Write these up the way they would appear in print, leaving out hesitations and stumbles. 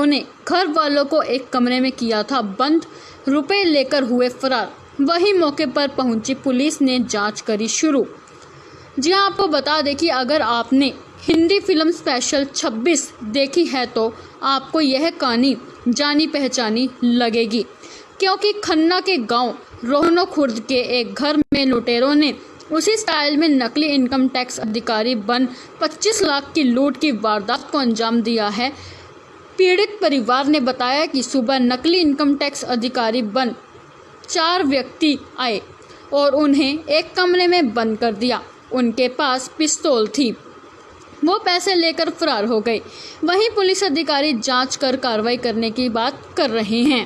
उन्हें घर वालों को एक कमरे में किया था बंद, रुपए लेकर हुए फरार। वहीं मौके पर पहुंची पुलिस ने जांच करी शुरू। जी हाँ, आपको बता दें कि अगर आपने हिंदी फिल्म स्पेशल 26 देखी है तो आपको यह कहानी जानी पहचानी लगेगी, क्योंकि खन्ना के गांव रोहनो खुर्द के एक घर में लुटेरों ने उसी स्टाइल में नकली इनकम टैक्स अधिकारी बन 25 लाख की लूट की वारदात को अंजाम दिया है। पीड़ित परिवार ने बताया कि सुबह नकली इनकम टैक्स अधिकारी बन 4 व्यक्ति आए और उन्हें एक कमरे में बंद कर दिया। उनके पास पिस्तौल थी, वो पैसे लेकर फरार हो गए। वहीं पुलिस अधिकारी जांच कर कार्रवाई करने की बात कर रहे हैं।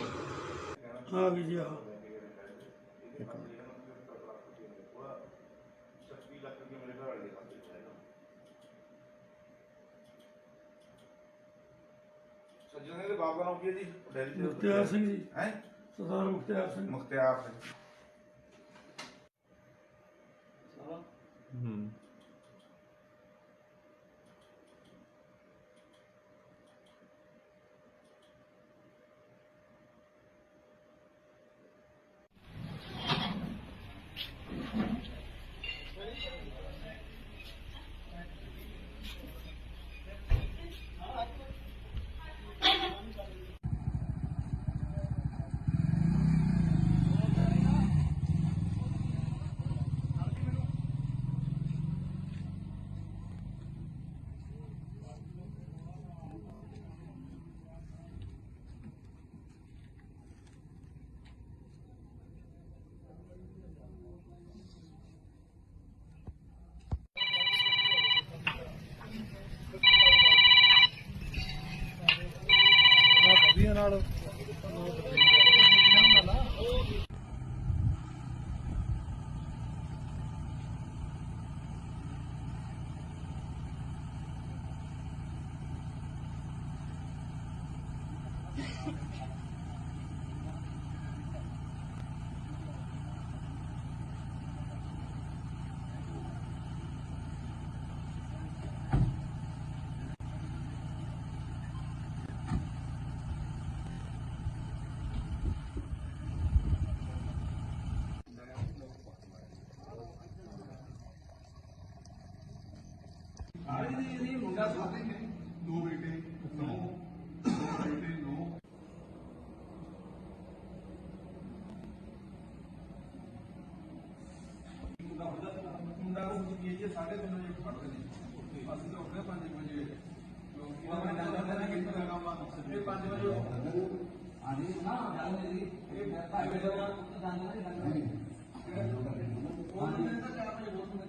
सज्जन के बाप का नाम क्या जी? मुख्तियार सिंह जी। हैं? सरदार मुख्तियार सिंह। मुख्तियार सिंह। दो बेटे 9 बेटे 9 मुंडा को कीजिए 3:30 बजे पढ़ते हैं ਅਸੀਂ ਤਾਂ ਉੱਠਦੇ 5 ਵਜੇ ਲੋਕੀ ਉਹਨਾਂ ਨੇ ਜਾਂਦਾ ਨਾ ਕਿੰਨਾ ਕੰਮ ਆ ਫਿਰ 5 ਵਜੇ ਆਣੀ ਨਾ ਜਾਂਦੇ ਸੀ ਇਹ ਭਾਈ ਵਜੇ ਦਾ ਜਾਂਦੇ ਨਹੀਂ ਉਹ ਨੇ ਤਾਂ 4 ਵਜੇ ਬਹੁਤ ਹੁੰਦੇ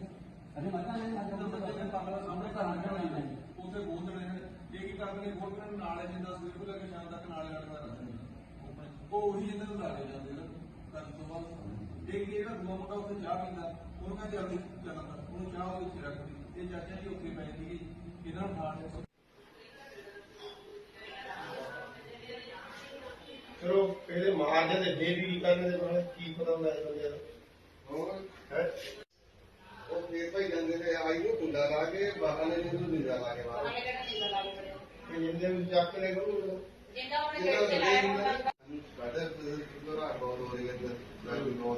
ਅਰੇ ਮੱਤਾ ਨਹੀਂ ਜਾਂਦਾ ਬੱਚੇ ਨੇ ਪਾਗਲਾ ਸਾਹਮਣੇ ਘਰ ਆ ਜਾਣਾ ਉੱਥੇ ਬੋਲਦੇ ਨੇ ਇਹ ਕੀ ਕਰਦੇ ਨੇ ਬੋਲਦੇ ਨੇ ਨਾਲੇ ਜਿੰਦਾ ਸਵੇਰ ਤੋਂ ਲੈ ਕੇ ਸ਼ਾਮ ਤੱਕ ਨਾਲੇ ਲੜਦਾ ਰਹਿੰਦੇ ਉਹ ਉਹੀ ਜਿੰਦੇ ਨੂੰ ਲਾੜੇ ਜਾਂਦੇ ਨੇ ਕਰਨ ਤੋਂ ਬਾਅਦ ਇੱਕ ਜਿਹੜਾ ਦੂਆ ਮੁੰਡਾ ਉੱਥੇ ਚਾਹ ਪੀਂਦਾ ਉਹਨੂੰ ਕਹਿੰਦੇ ਜਲਦੀ ਚੱਲਦਾ ਉਹਨੂੰ ਚਾਹ ਉਹਦੇ ਵਿੱਚ ਰੱਖਦੀ ਇਹ ਚਾਚਾ ਜੀ ਉੱਥੇ ਪੈ ਸੀਗੀ ਇਹਨਾਂ ਨੂੰ ਠਾਣ ਦੇ ਚਲੋ ਪਹਿਲੇ ਮਹਾਜਨ ਦੇ ਫੇਰ ਵੀ ਕਰਨ ਦੇ ਬਾਰੇ ਕੀ ਪਤਾ ਹੁੰਦਾ ਇਸ ਬੰਦੇ ਦਾ ਹੋਰ ਹੈ ਉਹ ਫੇਰ ਭਾਈ ਜਾਂਦੇ ਨੇ ਆਈ ਨੂੰ ਕੁੰਡਾ ਲਾ ਕੇ ਬਾਹਰ ਨੇ ਨੂੰ ਦਿੰਦਾ ਲਾ ਕੇ ਬਾਹਰ ਇਹ ਜਿੰਦੇ ਨੂੰ ਚੱਕ ਕੇ ਲੈ ਗਏ ਜਿੰਦਾ ਉਹਨੇ ਬਾਦਰ ਦੁਰਾ ਬਹੁਤ ਹੋ ਰਹੀ ਹੈ ਨਾ ਨੋ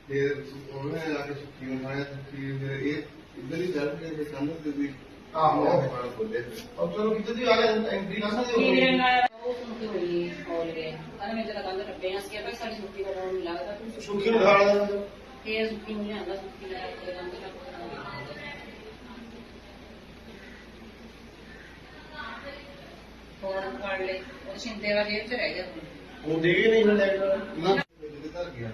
ਫਿਰ ਉਹਨੇ ਆ ਕੇ ਸੁੱਕੀ ਨੂੰ ਖਾਇਆ ਸੁੱਕੀ ਫਿਰ ਇਹ इधर ही दर्द के सामने से भी अब चलो कितनी आ गया एंट्री करना दे वो सुनती हुई बोल गए अरे मैं जरा गंदा रखते हैं इसके भाई सारी सुट्टी का नाम लगा था सुखी उठा रहा फिर सुट्टी मुझे आंदा सुट्टी लगा के गंदा फोन काट ले और शिंदे वाले जेब से रह गया वो देखे नहीं ना ना इधर गया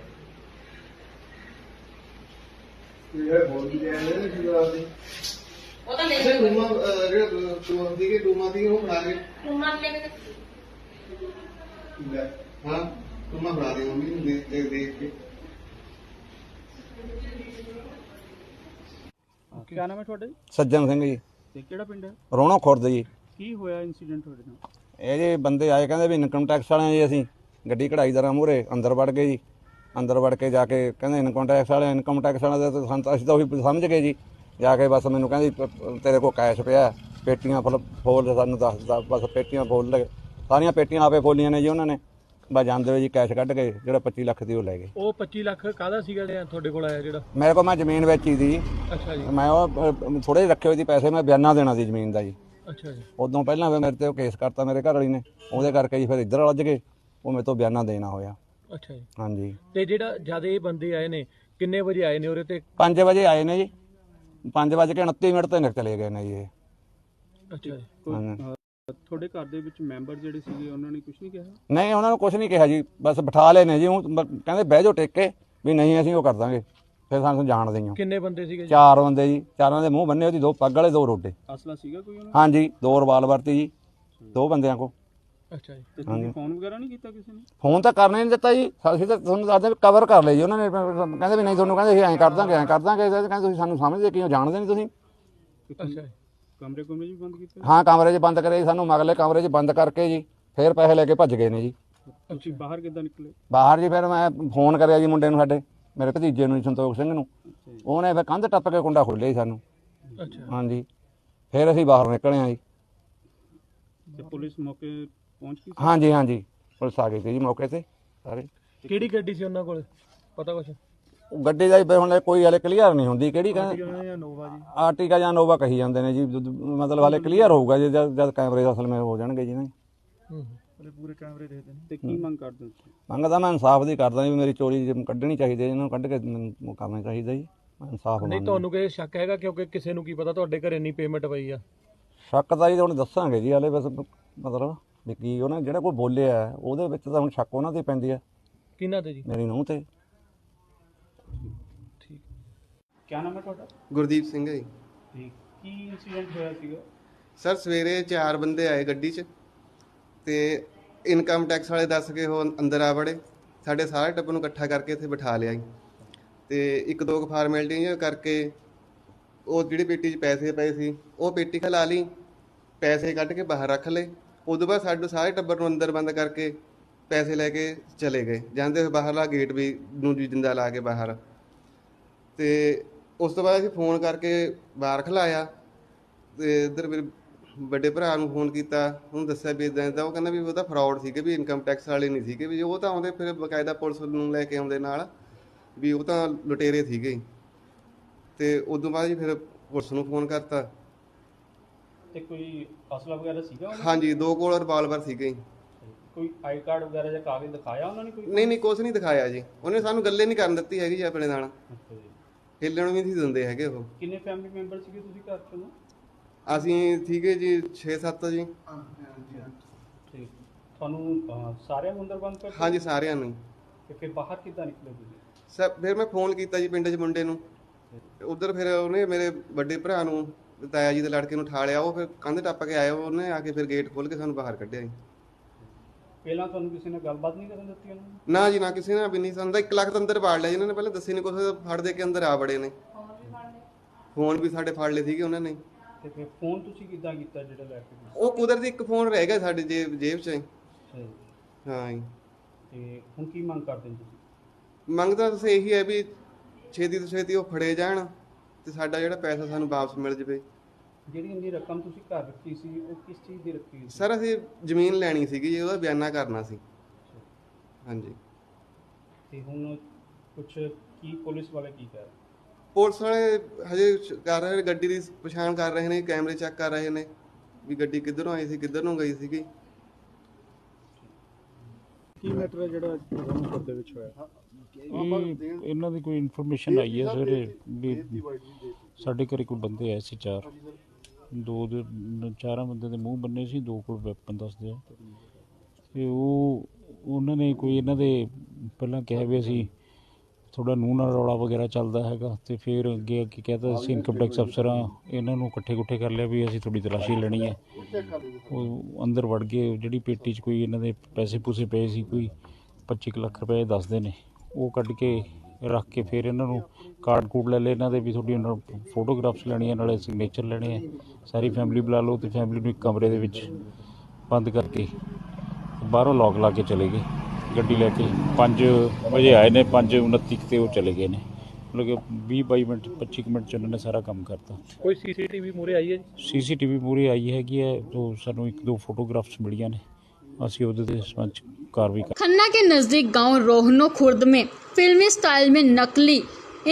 ये बोल दिया है कि बात वो तो ले है रूमा रे रूमा दी वो बना के रूमा ले हां रूमा बना दे मम्मी देख के क्या नाम है ਤੁਹਾਡਾ ਜੀ? ਸੱਜਣ ਸਿੰਘ ਜੀ। ਤੇ ਕਿਹੜਾ ਪਿੰਡ ਹੈ? ਰੋਣੋ ਖੁਰਦ ਜੀ। ਕੀ ਹੋਇਆ ਇਨਸੀਡੈਂਟ ਤੁਹਾਡੇ ਨਾਲ? ਇਹ ਜੀ ਬੰਦੇ ਆਏ ਕਹਿੰਦੇ ਵੀ ਇਨਕਮ ਟੈਕਸ ਵਾਲਿਆਂ ਜੀ ਅਸੀਂ ਗੱਡੀ ਕਢਾਈਦਾਰਾਂ ਮੂਹਰੇ ਅੰਦਰ ਵੜ ਗਏ ਜੀ। ਅੰਦਰ ਵੜ ਕੇ ਜਾ ਕੇ ਕਹਿੰਦੇ ਇਨਕਮ ਟੈਕਸ ਵਾਲਿਆਂ ਦਾ ਅਸੀਂ ਤਾਂ ਉਹੀ ਸਮਝ ਗਏ ਜੀ। ਜਾ ਕੇ ਬਸ ਮੈਨੂੰ ਕਹਿੰਦੀ ਤੇਰੇ ਕੋਲ ਕੈਸ਼ ਪਿਆ ਪੇਟੀਆਂ ਫੋਲ ਸਾਨੂੰ ਦੱਸਦਾ ਬਸ ਪੇਟੀਆਂ ਫੋਲ ਸਾਰੀਆਂ ਪੇਟੀਆਂ ਆਪੇ ਫੋਲੀਆਂ ਨੇ ਜੀ ਉਹਨਾਂ ਨੇ। ਬਸ ਜਾਂਦੇ ਹੋਏ ਜੀ ਕੈਸ਼ ਕੱਢ ਕੇ ਜਿਹੜਾ 25 ਲੱਖ ਦੀ ਉਹ ਲੈ ਗਏ। ਉਹ 25 ਲੱਖ ਕਾਹਦਾ ਸੀਗਾ ਜਿਹੜਾ ਤੁਹਾਡੇ ਕੋਲ ਆਇਆ ਜਿਹੜਾ? ਮੇਰੇ ਕੋਲ ਮੈਂ ਜ਼ਮੀਨ ਵੇਚੀ ਸੀ। ਅੱਛਾ ਜੀ। ਮੈਂ ਉਹ ਥੋੜੇ ਜਿਹੇ ਰੱਖੇ ਹੋਏ ਸੀ ਪੈਸੇ, ਮੈਂ ਬਿਆਨਾ ਦੇਣਾ ਸੀ ਜ਼ਮੀਨ ਦਾ ਜੀ। ਅੱਛਾ ਜੀ। ਉਦੋਂ ਪਹਿਲਾਂ ਫਿਰ ਮੇਰੇ ਤੇ ਉਹ ਕੇਸ ਕਰਤਾ ਮੇਰੇ ਘਰ ਵਾਲੀ ਨੇ, ਉਹਦੇ ਕਰਕੇ ਜੀ ਫਿਰ ਇੱਧਰ ਲੱਜ ਗਏ, ਉਹ ਮੇਰੇ ਤੋਂ ਬਿਆਨਾ ਦੇਣਾ ਹੋਇਆ। ਅੱਛਾ ਜੀ। ਹਾਂਜੀ। ਤੇ ਜਿਹੜਾ ਜਦ ਇਹ ਬੰਦੇ ਆਏ ਨੇ ਕਿੰਨੇ ਵਜੇ ਆਏ ਨੇ ਉਰੇ ਤੇ? 5 ਵਜੇ ਆਏ ਨੇ ਜੀ, 5:29 ਤੇ ਨਿਕਲ ਚਲੇ ਗਏ ਨੇ ਜੀ ਇਹ। ਅੱਛਾ ਜੀ। ਹਾਂਜੀ। ਤੁਹਾਡੇ ਘਰ ਦੇ ਵਿੱਚ ਮੈਂਬਰ ਜਿਹੜੇ ਸੀਗੇ ਉਹਨਾਂ ਨੇ ਕੁਝ ਨਹੀਂ ਕਿਹਾ? ਨਹੀਂ ਉਹਨਾਂ ਨੂੰ ਕੁਝ ਨਹੀਂ ਕਿਹਾ ਜੀ, ਬਸ ਬਿਠਾ ਲਏ ਨੇ ਜੀ। ਉਹ ਕਹਿੰਦੇ ਬਹਿ ਜਾਓ ਟੇਕ ਕੇ, ਵੀ ਨਹੀਂ ਅਸੀਂ ਉਹ ਕਰ ਦਾਂਗੇ, ਫਿਰ ਸਾਨੂੰ ਜਾਣਦੇ ਹੀ ਹੋ। ਕਿੰਨੇ ਬੰਦੇ ਸੀਗੇ ਜੀ? 4 ਬੰਦੇ ਜੀ, 4 ਦੇ ਮੂੰਹ ਬੰਨੇ ਉਹਦੀ, 2 ਪੱਗ ਵਾਲੇ 2 ਰੋਡੇ। ਅਸਲਾ ਸੀਗਾ ਕੋਈ ਉਹਨਾਂ? ਹਾਂਜੀ 2 ਰਿਵਾਲਵਰ ਤੀ ਜੀ 2 ਬੰਦਿਆਂ ਕੋ। ਅੱਛਾ ਜੀ। ਤੇ ਤੁਸੀਂ ਫੋਨ ਵਗੈਰਾ ਨਹੀਂ ਕੀਤਾ ਕਿਸੇ ਨੇ? ਫੋਨ ਤਾਂ ਕਰਨਾ ਹੀ ਨਹੀਂ ਦਿੱਤਾ ਜੀ, ਅਸੀਂ ਤਾਂ ਤੁਹਾਨੂੰ ਦੱਸਦੇ ਵੀ ਕਵਰ ਕਰ ਲਏ ਜੀ ਉਹਨਾਂ ਨੇ। ਕਹਿੰਦੇ ਵੀ ਨਹੀਂ ਤੁਹਾਨੂੰ, ਕਹਿੰਦੇ ਅਸੀਂ ਐਂ ਕਰ ਦਾਂਗੇ ਐਂ ਕਰ ਦਾਂਗੇ। ਕਹਿੰਦੇ ਤੁਸੀਂ ਸਾਨੂੰ ਸਮਝਦੇ ਕਿਉਂ, ਜਾਣਦੇ ਨਹੀਂ ਤੁਸੀਂ। ਅੱਛਾ ਜੀ। ਕਮਰੇ ਕੁਮਰੇ ਵੀ ਬੰਦ ਕੀਤੇ? ਹਾਂ ਕਮਰੇ 'ਚ ਬੰਦ ਕਰੇ ਜੀ ਸਾਨੂੰ, ਮਗਲੇ ਕਮਰੇ 'ਚ ਬੰਦ ਕਰਕੇ ਜੀ ਫਿਰ ਪੈਸੇ ਲੈ ਕੇ ਭੱਜ ਗਏ ਨੇ ਜੀ। ਤੁਸੀਂ ਬਾਹਰ ਕਿੱਦਾਂ ਨਿਕਲੇ? ਬਾਹਰ ਜੀ ਫਿਰ ਮੈਂ ਫੋਨ ਕਰਿਆ ਜੀ ਮੁੰਡੇ ਨੂੰ, ਸਾਡੇ ਮੇਰੇ ਭਤੀਜੇ ਨੂੰ, ਸੰਤੋਖ ਸਿੰਘ ਨੂੰ। ਉਹਨੇ ਫਿਰ ਕੰਧ ਟੱਪ ਕੇ ਕੁੰਡਾ ਖੋਲ੍ਹਿਆ ਜੀ ਸਾਨੂੰ। ਅੱਛਾ। ਹਾਂਜੀ ਫਿਰ ਅਸੀਂ ਬਾਹਰ ਨਿਕਲੇ ਹਾਂ ਜੀ। ਤੇ ਪੁਲਿਸ ਮੌਕੇ ਪਹੁੰਚ ਗਈ? ਹਾਂਜੀ ਹਾਂਜੀ ਪੁਲਿਸ ਆ ਗਈ ਸੀ ਜੀ ਮੌਕੇ ਤੇ ਸਾਰੇ। ਕਿਹੜੀ ਗੱਡੀ ਸੀ ਉਹਨਾਂ ਕੋਲ, ਪਤਾ ਕੁਛ? ਉਹ ਗੱਡੀ ਦਾ ਹੀ ਹੁਣ ਕੋਈ ਹਲੇ ਕਲੀਅਰ ਨਹੀਂ ਹੁੰਦੀ ਕਿਹੜੀ ਜਾਂ ਨੋਵਾ ਜੀ? ਆਰਟੀਕਾ ਜਾਂ ਨੋਵਾ ਕਹੀ ਜਾਂਦੇ ਨੇ ਜੀ, ਮਤਲਬ ਹਲੇ ਕਲੀਅਰ ਹੋਊਗਾ ਜੀ ਜਦ ਕੈਮਰੇ ਅਸਲ ਵਿੱਚ ਹੋ ਜਾਣਗੇ ਜੀ ਨਾ। ਪੂਰੇ ਕੈਮਰੇ ਦੇਖਦੇ ਨੇ। ਤੇ ਕੀ ਮੰਗ ਕਰਦੇ ਹੋ? ਮੰਗਦਾ ਮੈਂ ਇਨਸਾਫ ਦੀ ਕਰਦਾ ਜੀ, ਮੇਰੀ ਚੋਰੀ ਕੱਢਣੀ ਚਾਹੀਦੀ ਹੈ, ਇਹਨਾਂ ਨੂੰ ਕੱਢ ਕੇ ਮੈਨੂੰ ਕਰਨਾ ਚਾਹੀਦਾ ਜੀ, ਇਨਸਾਫ। ਨਹੀਂ ਤੁਹਾਨੂੰ ਕੋਈ ਸ਼ੱਕ ਹੈਗਾ? ਕਿਉਂਕਿ ਕਿਸੇ ਨੂੰ ਕੀ ਪਤਾ ਤੁਹਾਡੇ ਘਰੇ ਇੰਨੀ ਪੇਮੈਂਟ ਪਈ ਆ। ਸ਼ੱਕ ਤਾਂ ਜੀ ਹੁਣ ਦੱਸਾਂਗੇ ਜੀ ਹਲੇ, ਬਸ ਮਤਲਬ ਵੀ ਕੀ ਉਹਨਾਂ ਜਿਹੜਾ ਕੋਈ ਬੋਲਿਆ ਉਹਦੇ ਵਿੱਚ ਤਾਂ ਹੁਣ ਸ਼ੱਕ ਉਹਨਾਂ ਤੇ ਪੈਂਦੀ ਹੈ। ਕਿਹਨਾਂ ਤੇ ਜੀ? ਮੇਰੀ ਨੂੰਹ ਤੇ। ਠੀਕ। ਕੀ ਨਾਮ ਹੈ ਤੁਹਾਡਾ? ਗੁਰਦੀਪ ਸਿੰਘ ਹੈ ਜੀ। ਠੀਕ। ਕੀ ਇਨਸੀਡੈਂਟ ਹੋਇਆ ਸੀਗਾ? ਸਰ ਸਵੇਰੇ 4 ਬੰਦੇ ਆਏ ਗੱਡੀ 'ਚ, ਤੇ ਇਨਕਮ ਟੈਕਸ ਵਾਲੇ ਦੱਸ ਕੇ ਉਹ ਅੰਦਰ ਆ ਵੜੇ, ਸਾਡੇ ਸਾਰੇ ਟੱਬਰ ਨੂੰ ਇਕੱਠਾ ਕਰਕੇ ਇੱਥੇ ਬਿਠਾ ਲਿਆ ਜੀ। ਤੇ 1-2 ਫਾਰਮੈਲਿਟੀਆਂ ਕਰਕੇ ਉਹ ਜਿਹੜੀ ਪੇਟੀ 'ਚ ਪੈਸੇ ਪਏ ਸੀ ਉਹ ਪੇਟੀ ਖਿਲਾ ਲਈ, ਪੈਸੇ ਕੱਢ ਕੇ ਬਾਹਰ ਰੱਖ ਲਏ। ਉਦੋਂ ਬਾਅਦ ਸਾਡੇ ਸਾਰੇ ਟੱਬਰ ਨੂੰ ਅੰਦਰ ਬੰਦ ਕਰਕੇ ਪੈਸੇ ਲੈ ਕੇ ਚਲੇ ਗਏ, ਜਾਂਦੇ ਹੋਏ ਬਾਹਰਲਾ ਗੇਟ ਵੀ ਨੂੰ ਜਿੰਦਾ ਲਾ ਕੇ ਬਾਹਰ। ਤੇ ਉਸ ਤੋਂ ਬਾਅਦ ਅਸੀਂ ਫੋਨ ਕਰਕੇ ਬਾਹਰ ਖਿਲਾਇਆ, ਤੇ ਇੱਧਰ ਮੇਰੇ ਵੱਡੇ ਭਰਾ ਨੂੰ ਫੋਨ ਕੀਤਾ, ਉਹਨੂੰ ਦੱਸਿਆ ਵੀ ਇੱਦਾਂ ਇੱਦਾਂ। ਉਹ ਕਹਿੰਦਾ ਵੀ ਉਹ ਤਾਂ ਫਰਾਡ ਸੀਗੇ, ਵੀ ਇਨਕਮ ਟੈਕਸ ਵਾਲੇ ਨਹੀਂ ਸੀਗੇ, ਵੀ ਉਹ ਤਾਂ ਆਉਂਦੇ ਫਿਰ ਬਕਾਇਦਾ ਪੁਲਿਸ ਨੂੰ ਲੈ ਕੇ ਆਉਂਦੇ ਨਾਲ, ਵੀ ਉਹ ਤਾਂ ਲੁਟੇਰੇ ਸੀਗੇ। ਤੇ ਉਦੋਂ ਬਾਅਦ ਜੀ ਫਿਰ ਪੁਲਿਸ ਨੂੰ ਫੋਨ ਕਰਤਾ। ਤੇ ਕੋਈ ਅਸਲਾ ਵਗੈਰਾ ਸੀਗਾ? ਹਾਂਜੀ 2 ਕੋਲ ਰਿਵਾਲਵਰ ਸੀਗੇ। ਕੋਈ ਆਈ ਕਾਰਡ ਵਗੈਰਾ ਜਾਂ ਕਾਗਜ਼ ਦਿਖਾਇਆ ਉਹਨਾਂ ਨੇ ਕੋਈ? ਨਹੀਂ ਕੁਛ ਨਹੀਂ ਦਿਖਾਇਆ ਜੀ, ਉਹਨੇ ਸਾਨੂੰ ਗੱਲੇ ਨਹੀਂ ਕਰਨ ਦਿੱਤੀ ਹੈਗੀ ਜੀ ਆਪਣੇ ਨਾਲ, ਅੱਛਾ ਜੀ। ਹਿੱਲਣ ਵੀ ਨਹੀਂ ਦਿੰਦੇ ਹੈਗੇ ਉਹ। ਕਿੰਨੇ ਫੈਮਿਲੀ ਮੈਂਬਰ ਸੀਗੇ ਤੁਸੀਂ ਘਰ 'ਚ? ਅਸੀਂ ਸੀਗੇ ਜੀ 6-7 ਜੀ। ਠੀਕ। ਤੁਹਾਨੂੰ ਸਾਰਿਆਂ ਨੂੰ ਅੰਦਰ ਬੰਦ ਕਰ? ਹਾਂਜੀ ਸਾਰਿਆਂ ਨੂੰ। ਤੇ ਫਿਰ ਬਾਹਰ ਕਿੱਦਾਂ ਨਿਕਲੇ ਤੁਸੀਂ? ਸਰ ਫਿਰ ਮੈਂ ਫੋਨ ਕੀਤਾ ਜੀ ਪਿੰਡ 'ਚ ਮੁੰਡੇ ਨੂੰ, ਉਧਰ ਫਿਰ ਉਹਨੇ ਮੇਰੇ ਵੱਡੇ ਭਰਾ ਨੂੰ, ਤਾਇਆ ਜੀ ਦੇ ਲੜਕੇ ਨੂੰ ਉਠਾ ਲਿਆ। ਉਹ ਫਿਰ ਕੰਧ ਟੱਪ ਕੇ ਆਇਆ, ਉਹਨੇ ਆ ਕੇ ਫਿਰ ਗੇਟ ਖੋਲ੍ਹ ਕੇ ਸਾਨੂੰ ਬਾਹਰ ਕੱਢਿਆ ਜੀ। ਪਹਿਲਾਂ ਤੁਹਾਨੂੰ ਕਿਸੇ ਨੇ ਗੱਲਬਾਤ ਨਹੀਂ ਕਰਨ ਦਿੱਤੀ ਉਹਨਾਂ ਨੇ? ਨਾ ਜੀ ਨਾ, ਕਿਸੇ ਨੇ ਵੀ ਨਹੀਂ। ਸਾਨੂੰ ਤਾਂ 1 ਲੱਖ ਤਾਂ ਅੰਦਰ ਵਾੜ ਲਿਆ ਜੀ ਇਹਨਾਂ ਨੇ, ਪਹਿਲਾਂ ਦੱਸੀ ਨਹੀਂ ਕੁਛ, ਫੜ ਦੇ ਕੇ ਅੰਦਰ ਆ ਬੜੇ ਨੇ। ਫੋਨ ਵੀ ਸਾਡੇ ਫੜ ਲਏ ਸੀਗੇ ਉਹਨਾਂ ਨੇ। ਤੇ ਫਿਰ ਫੋਨ ਤੁਸੀਂ ਕਿੱਦਾਂ ਕੀਤਾ ਜਿਹੜਾ ਲੈ ਕੇ ਗਏ? ਉਹ ਕੁਦਰਤੀ ਇੱਕ ਫੋਨ ਰਹਿ ਗਿਆ ਸਾਡੇ ਜੇਬ 'ਚ। ਅੱਛਾ ਜੀ। ਹਾਂ ਜੀ। ਤੇ ਹੁਣ ਕੀ ਮੰਗ ਕਰਦੇ ਹੋ ਤੁਸੀਂ? ਮੰਗ ਤਾਂ ਤੁਸੀਂ ਇਹੀ ਹੈ ਵੀ ਛੇਤੀ ਤੋਂ ਛੇਤੀ ਉਹ ਫੜੇ ਜਾਣ, ਤੇ ਸਾਡਾ ਜਿਹੜਾ ਪੈਸਾ ਸਾਨੂੰ ਵਾਪਸ ਮਿਲ ਜਾਵੇ। ਜਿਹੜੀ ਇੰਨੀ ਰਕਮ ਤੁਸੀਂ ਘਰ ਰੱਖੀ ਸੀ ਉਹ ਕਿਸ ਚੀਜ਼ ਦੀ ਰੱਖੀ ਸੀ? ਸਰ ਅਸੀਂ ਜ਼ਮੀਨ ਲੈਣੀ ਸੀਗੀ ਜੀ, ਉਹਦਾ ਬਿਆਨਾ ਕਰਨਾ ਸੀ। ਹਾਂਜੀ। ਤੇ ਹੁਣ ਕੁਛ ਕੀ ਪੁਲਿਸ ਵਾਲੇ ਕੀ ਕਹਿ ਰਹੇ? ਪੁਲਿਸ ਵਾਲੇ ਹਜੇ ਕਰ ਰਹੇ ਨੇ, ਗੱਡੀ ਦੀ ਪਛਾਣ ਕਰ ਰਹੇ ਨੇ, ਕੈਮਰੇ ਚੈੱਕ ਕਰ ਰਹੇ ਨੇ ਵੀ ਗੱਡੀ ਕਿੱਧਰੋਂ ਆਈ ਸੀ, ਕਿੱਧਰ ਨੂੰ ਗਈ ਸੀਗੀ। ਕੀ ਮੈਟਰ ਹੈ ਜਿਹੜਾ ਰਾਮਪੁਰ ਦੇ ਵਿੱਚ ਹੋਇਆ? ਇਹਨਾਂ ਦੀ ਕੋਈ ਇਨਫੋਰਮੇਸ਼ਨ ਆਈ ਹੈ ਸਵੇਰੇ ਵੀ ਸਾਡੇ ਘਰੇ ਕੋਈ ਬੰਦੇ ਆਏ ਸੀ 4 ਬੰਦੇ ਦੇ ਮੂੰਹ ਬੰਨੇ ਸੀ, 2 ਕੋਲ ਵੈਪਨ ਦੱਸਦੇ ਆ। ਤੇ ਉਹਨਾਂ ਨੇ ਕੋਈ ਇਹਨਾਂ ਦੇ ਪਹਿਲਾਂ ਕਿਹਾ ਵੀ ਅਸੀਂ ਥੋੜਾ ਨੂੰਹ ਨਾਲ ਰੌਲਾ ਵਗੈਰਾ ਚੱਲਦਾ ਹੈਗਾ, ਤੇ ਫਿਰ ਅੱਗੇ ਕਹਿਤਾ ਅਸੀਂ ਇਨਕਮ ਟੈਕਸ ਅਫਸਰ ਹਾਂ, ਇਹਨਾਂ ਨੂੰ ਇਕੱਠੇ ਕਰ ਲਿਆ ਵੀ ਅਸੀਂ ਥੋੜੀ ਤਲਾਸ਼ੀ ਲੈਣੀ ਹੈ। ਉਹ ਅੰਦਰ ਵੜ ਗਏ, ਜਿਹੜੀ ਪੇਟੀ 'ਚ ਕੋਈ ਇਹਨਾਂ ਦੇ ਪੈਸੇ ਪੂਸੇ ਪਏ ਸੀ, ਕੋਈ 25 ਲੱਖ ਰੁਪਏ ਦੱਸਦੇ ਨੇ, ਉਹ ਕੱਢ ਕੇ ਰੱਖ ਕੇ ਫਿਰ ਇਹਨਾਂ ਨੂੰ ਕਾਰਡ ਕੂਡ ਲੈ ਲਏ ਇਹਨਾਂ ਦੇ ਵੀ ਤੁਹਾਡੀ ਇਹਨਾਂ ਫੋਟੋਗ੍ਰਾਫਸ ਲੈਣੀਆਂ, ਨਾਲੇ ਸਿਗਨੇਚਰ ਲੈਣੇ ਆ, ਸਾਰੀ ਫੈਮਿਲੀ ਬੁਲਾ ਲਓ। ਤੇ ਫੈਮਿਲੀ ਨੂੰ ਇੱਕ ਕਮਰੇ ਦੇ ਵਿੱਚ ਬੰਦ ਕਰਕੇ ਬਾਹਰੋਂ ਲੌਕ ਲਾ ਕੇ ਚਲੇ ਗਏ। ਗੱਡੀ ਲੈ ਕੇ 5 ਵਜੇ ਆਏ ਨੇ, 5:29 ਤੇ ਉਹ ਚਲੇ ਗਏ ਨੇ। ਮਤਲਬ ਕਿ 20-22 ਮਿੰਟ 25 ਮਿੰਟ 'ਚ ਉਹਨਾਂ ਨੇ ਸਾਰਾ ਕੰਮ ਕਰਤਾ। ਕੋਈ ਸੀਸੀਟੀਵੀ ਮੂਰੇ ਆਈ ਹੈ ਜੀ? ਸੀਸੀਟੀਵੀ ਮੂਹਰੇ ਆਈ ਹੈਗੀ ਹੈ, तो ਸਾਨੂੰ 1-2 फोटोग्राफ्स मिलियां ने, ਅਸੀਂ ਉਹਦੇ ਦੇ संबंध कार्रवाई कर। खन्ना के नजदीक गांव रोहनो खुर्द में फिल्मी स्टाइल में नकली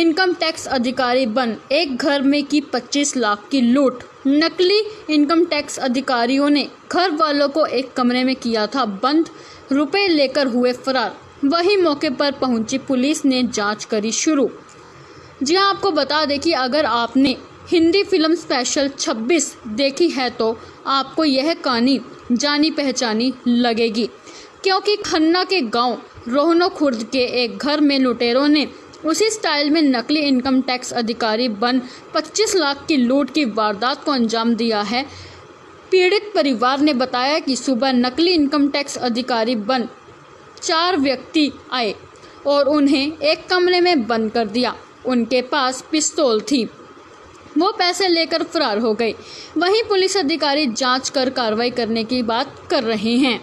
इनकम टैक्स अधिकारी बन एक घर में की 25 लाख की लूट। नकली इनकम टैक्स अधिकारियों ने घर वालों को एक कमरे में किया था बंद, रुपए लेकर हुए फरार। वही मौके पर पहुंची पुलिस ने जांच करी शुरू। जी हाँ, आपको बता दें कि अगर आपने हिंदी फिल्म स्पेशल 26 देखी है तो आपको यह कहानी जानी पहचानी लगेगी, क्योंकि खन्ना के गांव रोहनो खुर्द के एक घर में लुटेरों ने उसी स्टाइल में नकली इनकम टैक्स अधिकारी बन 25 लाख की लूट की वारदात को अंजाम दिया है। पीड़ित परिवार ने बताया कि सुबह नकली इनकम टैक्स अधिकारी बन 4 व्यक्ति आए और उन्हें एक कमरे में बंद कर दिया। उनके पास पिस्तौल थी, वो पैसे लेकर फरार हो गए। वहीं पुलिस अधिकारी जांच कर कार्रवाई करने की बात कर रहे हैं।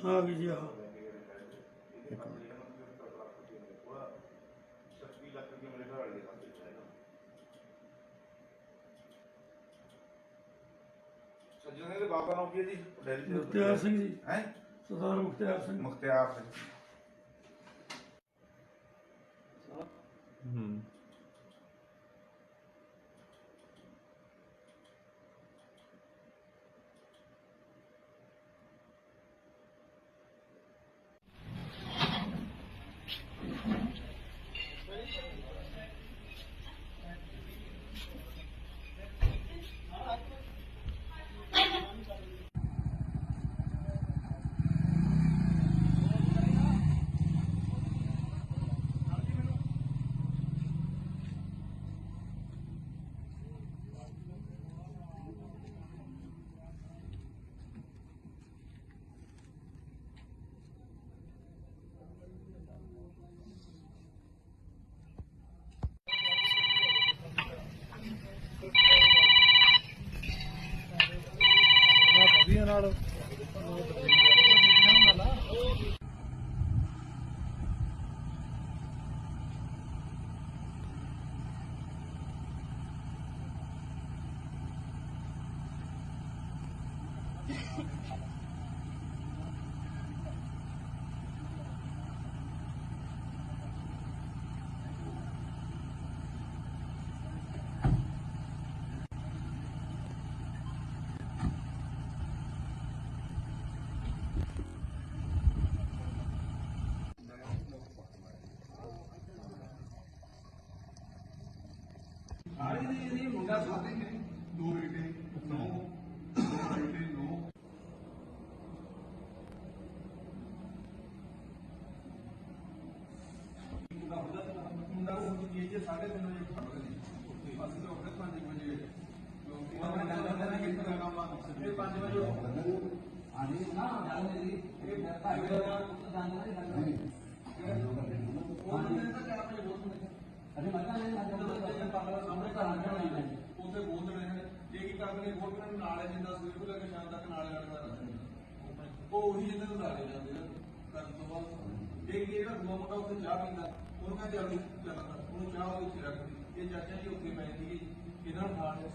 हाँ जी हाँ। ਸੱਜਣ ਦੇ ਬਾਬਾ ਨਾਮ ਕੀ ਹੈ ਜੀ? ਡੈਡੀ ਜੀ ਮੁਖਤਿਆਰ ਸਿੰਘ ਜੀ। ਹੈ ਸਰਦਾਰ ਮੁਖਤਿਆਰ ਸਿੰਘ। ਮੁਖਤਿਆਰ ਸਿੰਘ। ਮੁੰਡਾ ਸਾਡੇ ਨੇ 2 ਬੇਟੇ 9 ਬੇਟੇ 9 ਮੁੰਡਾ ਉਹ ਕੀ ਜੇ 3:30 ਵਜੇ ਫੜਦੇ ਨੇ। ਅਸੀਂ ਤਾਂ ਉੱਥੇ 5 ਵਜੇ ਲੋਕ ਉਹਨਾਂ ਨੇ ਕਹਿੰਦੇ ਨੇ ਕਿ ਕਿਹੜਾ ਕੰਮ ਆ ਇਹ 5 ਵਜੇ ਆਣੀ ਨਾ ਗੱਲ ਮੇਰੀ ਇਹ ਬਤਾ ਗਿਆ ਜਾਣਦਾ ਨਹੀਂ ਉਹਨਾਂ ਨੇ ਤਾਂ 4 ਵਜੇ ਬੋਲਦੇ ਨੇ। ਅਰੇ ਮਤਲਬ ਇਹ ਸਾਹਮਣੇ ਘਰ ਆ ਜਾਣਾ ਉੱਥੇ ਬੋਲਦੇ ਨੇ ਇਹ ਕੀ ਕਰਦੇ ਨੇ ਬੋਲਦੇ ਨੇ ਨਾਲੇ ਜਿੰਦਾ ਸਵੇਰ ਤੋਂ ਲੈ ਕੇ ਸ਼ਾਮ ਤੱਕ ਨਾਲੇ ਲੜਦਾ ਉਹ ਉਹੀ ਜਿੰਦੇ ਨੂੰ ਨਾਲੇ ਜਾਂਦੇ ਨੇ ਕਰਨ ਤੋਂ ਬਾਅਦ ਇਹ ਕੀ ਜਿਹੜਾ ਦੂਆ ਮੁੰਡਾ ਉੱਥੇ ਚਾਹ ਪੀਂਦਾ ਉਹਨੂੰ ਕਹਿੰਦੇ ਜਲਦੀ ਚੱਲਦਾ ਉਹਨੂੰ ਚਾਹ ਉਹ ਉੱਥੇ ਰੱਖਦੀ ਇਹ ਚਾਚਾ ਜੀ ਉੱਥੇ ਪੈ ਸੀਗੀ ਇਹਨਾਂ ਨੂੰ ਖਾਣ ਦੇ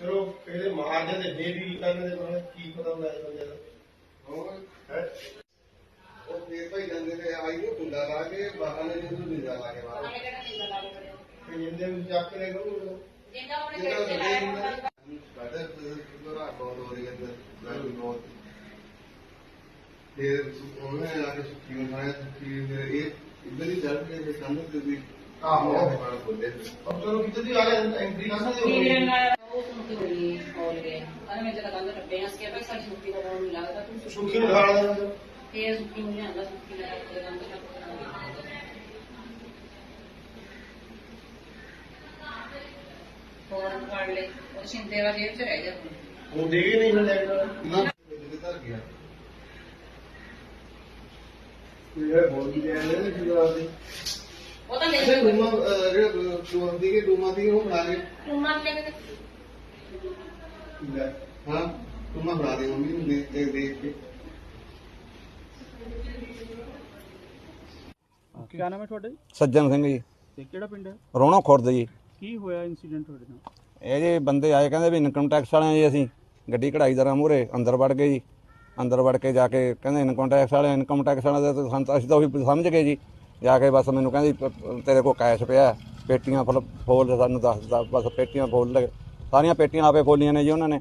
ਚਲੋ ਇਹਦੇ ਮਹਾਜਨ ਦੇ ਫੇਰ ਵੀ ਕਰਨ ਦੇ ਬਾਰੇ ਕੀ ਪਤਾ ਹੁੰਦਾ ਇਸ ਬੰਦੇ ਦਾ ਹੋਰ ਹੈ ਉਹ ਫੇਰ ਭਾਈ ਜਾਂਦੇ ਨੇ ਆਈ ਨੂੰ ਕੁੰਡਾ ਲਾ ਕੇ ਬਾਹਰ ਨੇ ਜਿਹਨੂੰ ਨਿੰਦਾ ਲਾ ਕੇ ਬਾਹਰ ਤੇ ਜਿੰਦੇ ਨੂੰ ਚੱਕ ਕੇ ਕਰੂਗਾ ਜਿੰਦਾ ਉਹਨੇ ਬਦਰ ਤੁਰਾ ਬਹੁਤ ਹੋ ਰਹੀ ਹੈ ਅੰਦਰ ਬਹੁਤ ਫਿਰ ਉਹਨੇ ਆ ਕੇ ਸੁੱਕੀ ਬਣਾਇਆ ਕਿ ਇਹ ਇੱਧਰ ਹੀ ਚੜ ਕੇ ਕੰਧ ਤੇ ਵੀ ਆਹੋ अब चलो कितने दिन आ रहे एंट्री करना है ਉਹ ਸੁਣਕੇ ਬੜੀ ਹੌਲ ਗਏ ਅਰੇ ਮੈਂ ਜਦ ਕੰਧ ਟੱਪੇ ਹੱਸ ਕੇ ਭਾਈ ਸਾਡੀ ਸੁੱਕੀ ਦਾ ਬੋਲ ਨਹੀਂ ਲੱਗਦਾ ਤੂੰ सुखी में खा रहा है ਫੇਰ ਸੁੱਕੀ ਨੂੰ ਲਿਆਂਦਾ ਸੁੱਕੀ ਦਾ ਕੰਧ ਟੱਪ ਹੋਰ ਫੜ ਲੈ ਉਹ ਸ਼ਿੰਦੇ ਵਾਲੀ ਜੇਬ ਚ ਰਹਿ ਜਾ वो देखे नहीं मिल जाएगा ना किधर गया ये बोल दिया है ना कि आदमी ਉਹ ਤਾਂ ਲੈ ऐसे डूमा डूमा दी वो बना के ਟੁੰਮਾ ਲੈ ਕੇ हाँ डूमा बना दे मम्मी ने देख देख के ਕਿਆ ਨਾਮ ਹੈ ਤੁਹਾਡਾ ਜੀ ਸੱਜਣ ਸਿੰਘ ਜੀ, ਤੇ ਕਿਹੜਾ ਪਿੰਡ ਹੈ? ਰੋਣੋ ਖੁਰਦ ਜੀ। ਕੀ ਹੋਇਆ ਇਨਸੀਡੈਂਟ ਤੁਹਾਡੇ ਨਾਲ? ਇਹ ਜੀ ਬੰਦੇ ਆਏ ਕਹਿੰਦੇ ਵੀ ਇਨਕਮ ਟੈਕਸ ਵਾਲਿਆਂ ਜੀ, ਅਸੀਂ ਗੱਡੀ ਕਢਾਈਦਾਰਾਂ ਮੂਹਰੇ ਅੰਦਰ ਵੜ ਗਏ ਜੀ। ਅੰਦਰ ਵੜ ਕੇ ਜਾ ਕੇ ਕਹਿੰਦੇ ਇਨਕਮ ਟੈਕਸ ਵਾਲਿਆਂ ਦੇ ਸਾਨੂੰ ਤਾਂ ਅਸੀਂ ਤਾਂ ਉਹੀ ਸਮਝ ਗਏ ਜੀ। ਜਾ ਕੇ ਬਸ ਮੈਨੂੰ ਕਹਿੰਦੀ ਤੇਰੇ ਕੋਲ ਕੈਸ਼ ਪਿਆ, ਪੇਟੀਆਂ ਫੋਲ ਸਾਨੂੰ ਦੱਸ ਬਸ ਪੇਟੀਆਂ ਫੋਲ ਲੈ। ਸਾਰੀਆਂ ਪੇਟੀਆਂ ਆਪੇ ਫੋਲੀਆਂ ਨੇ ਜੀ ਉਹਨਾਂ ਨੇ।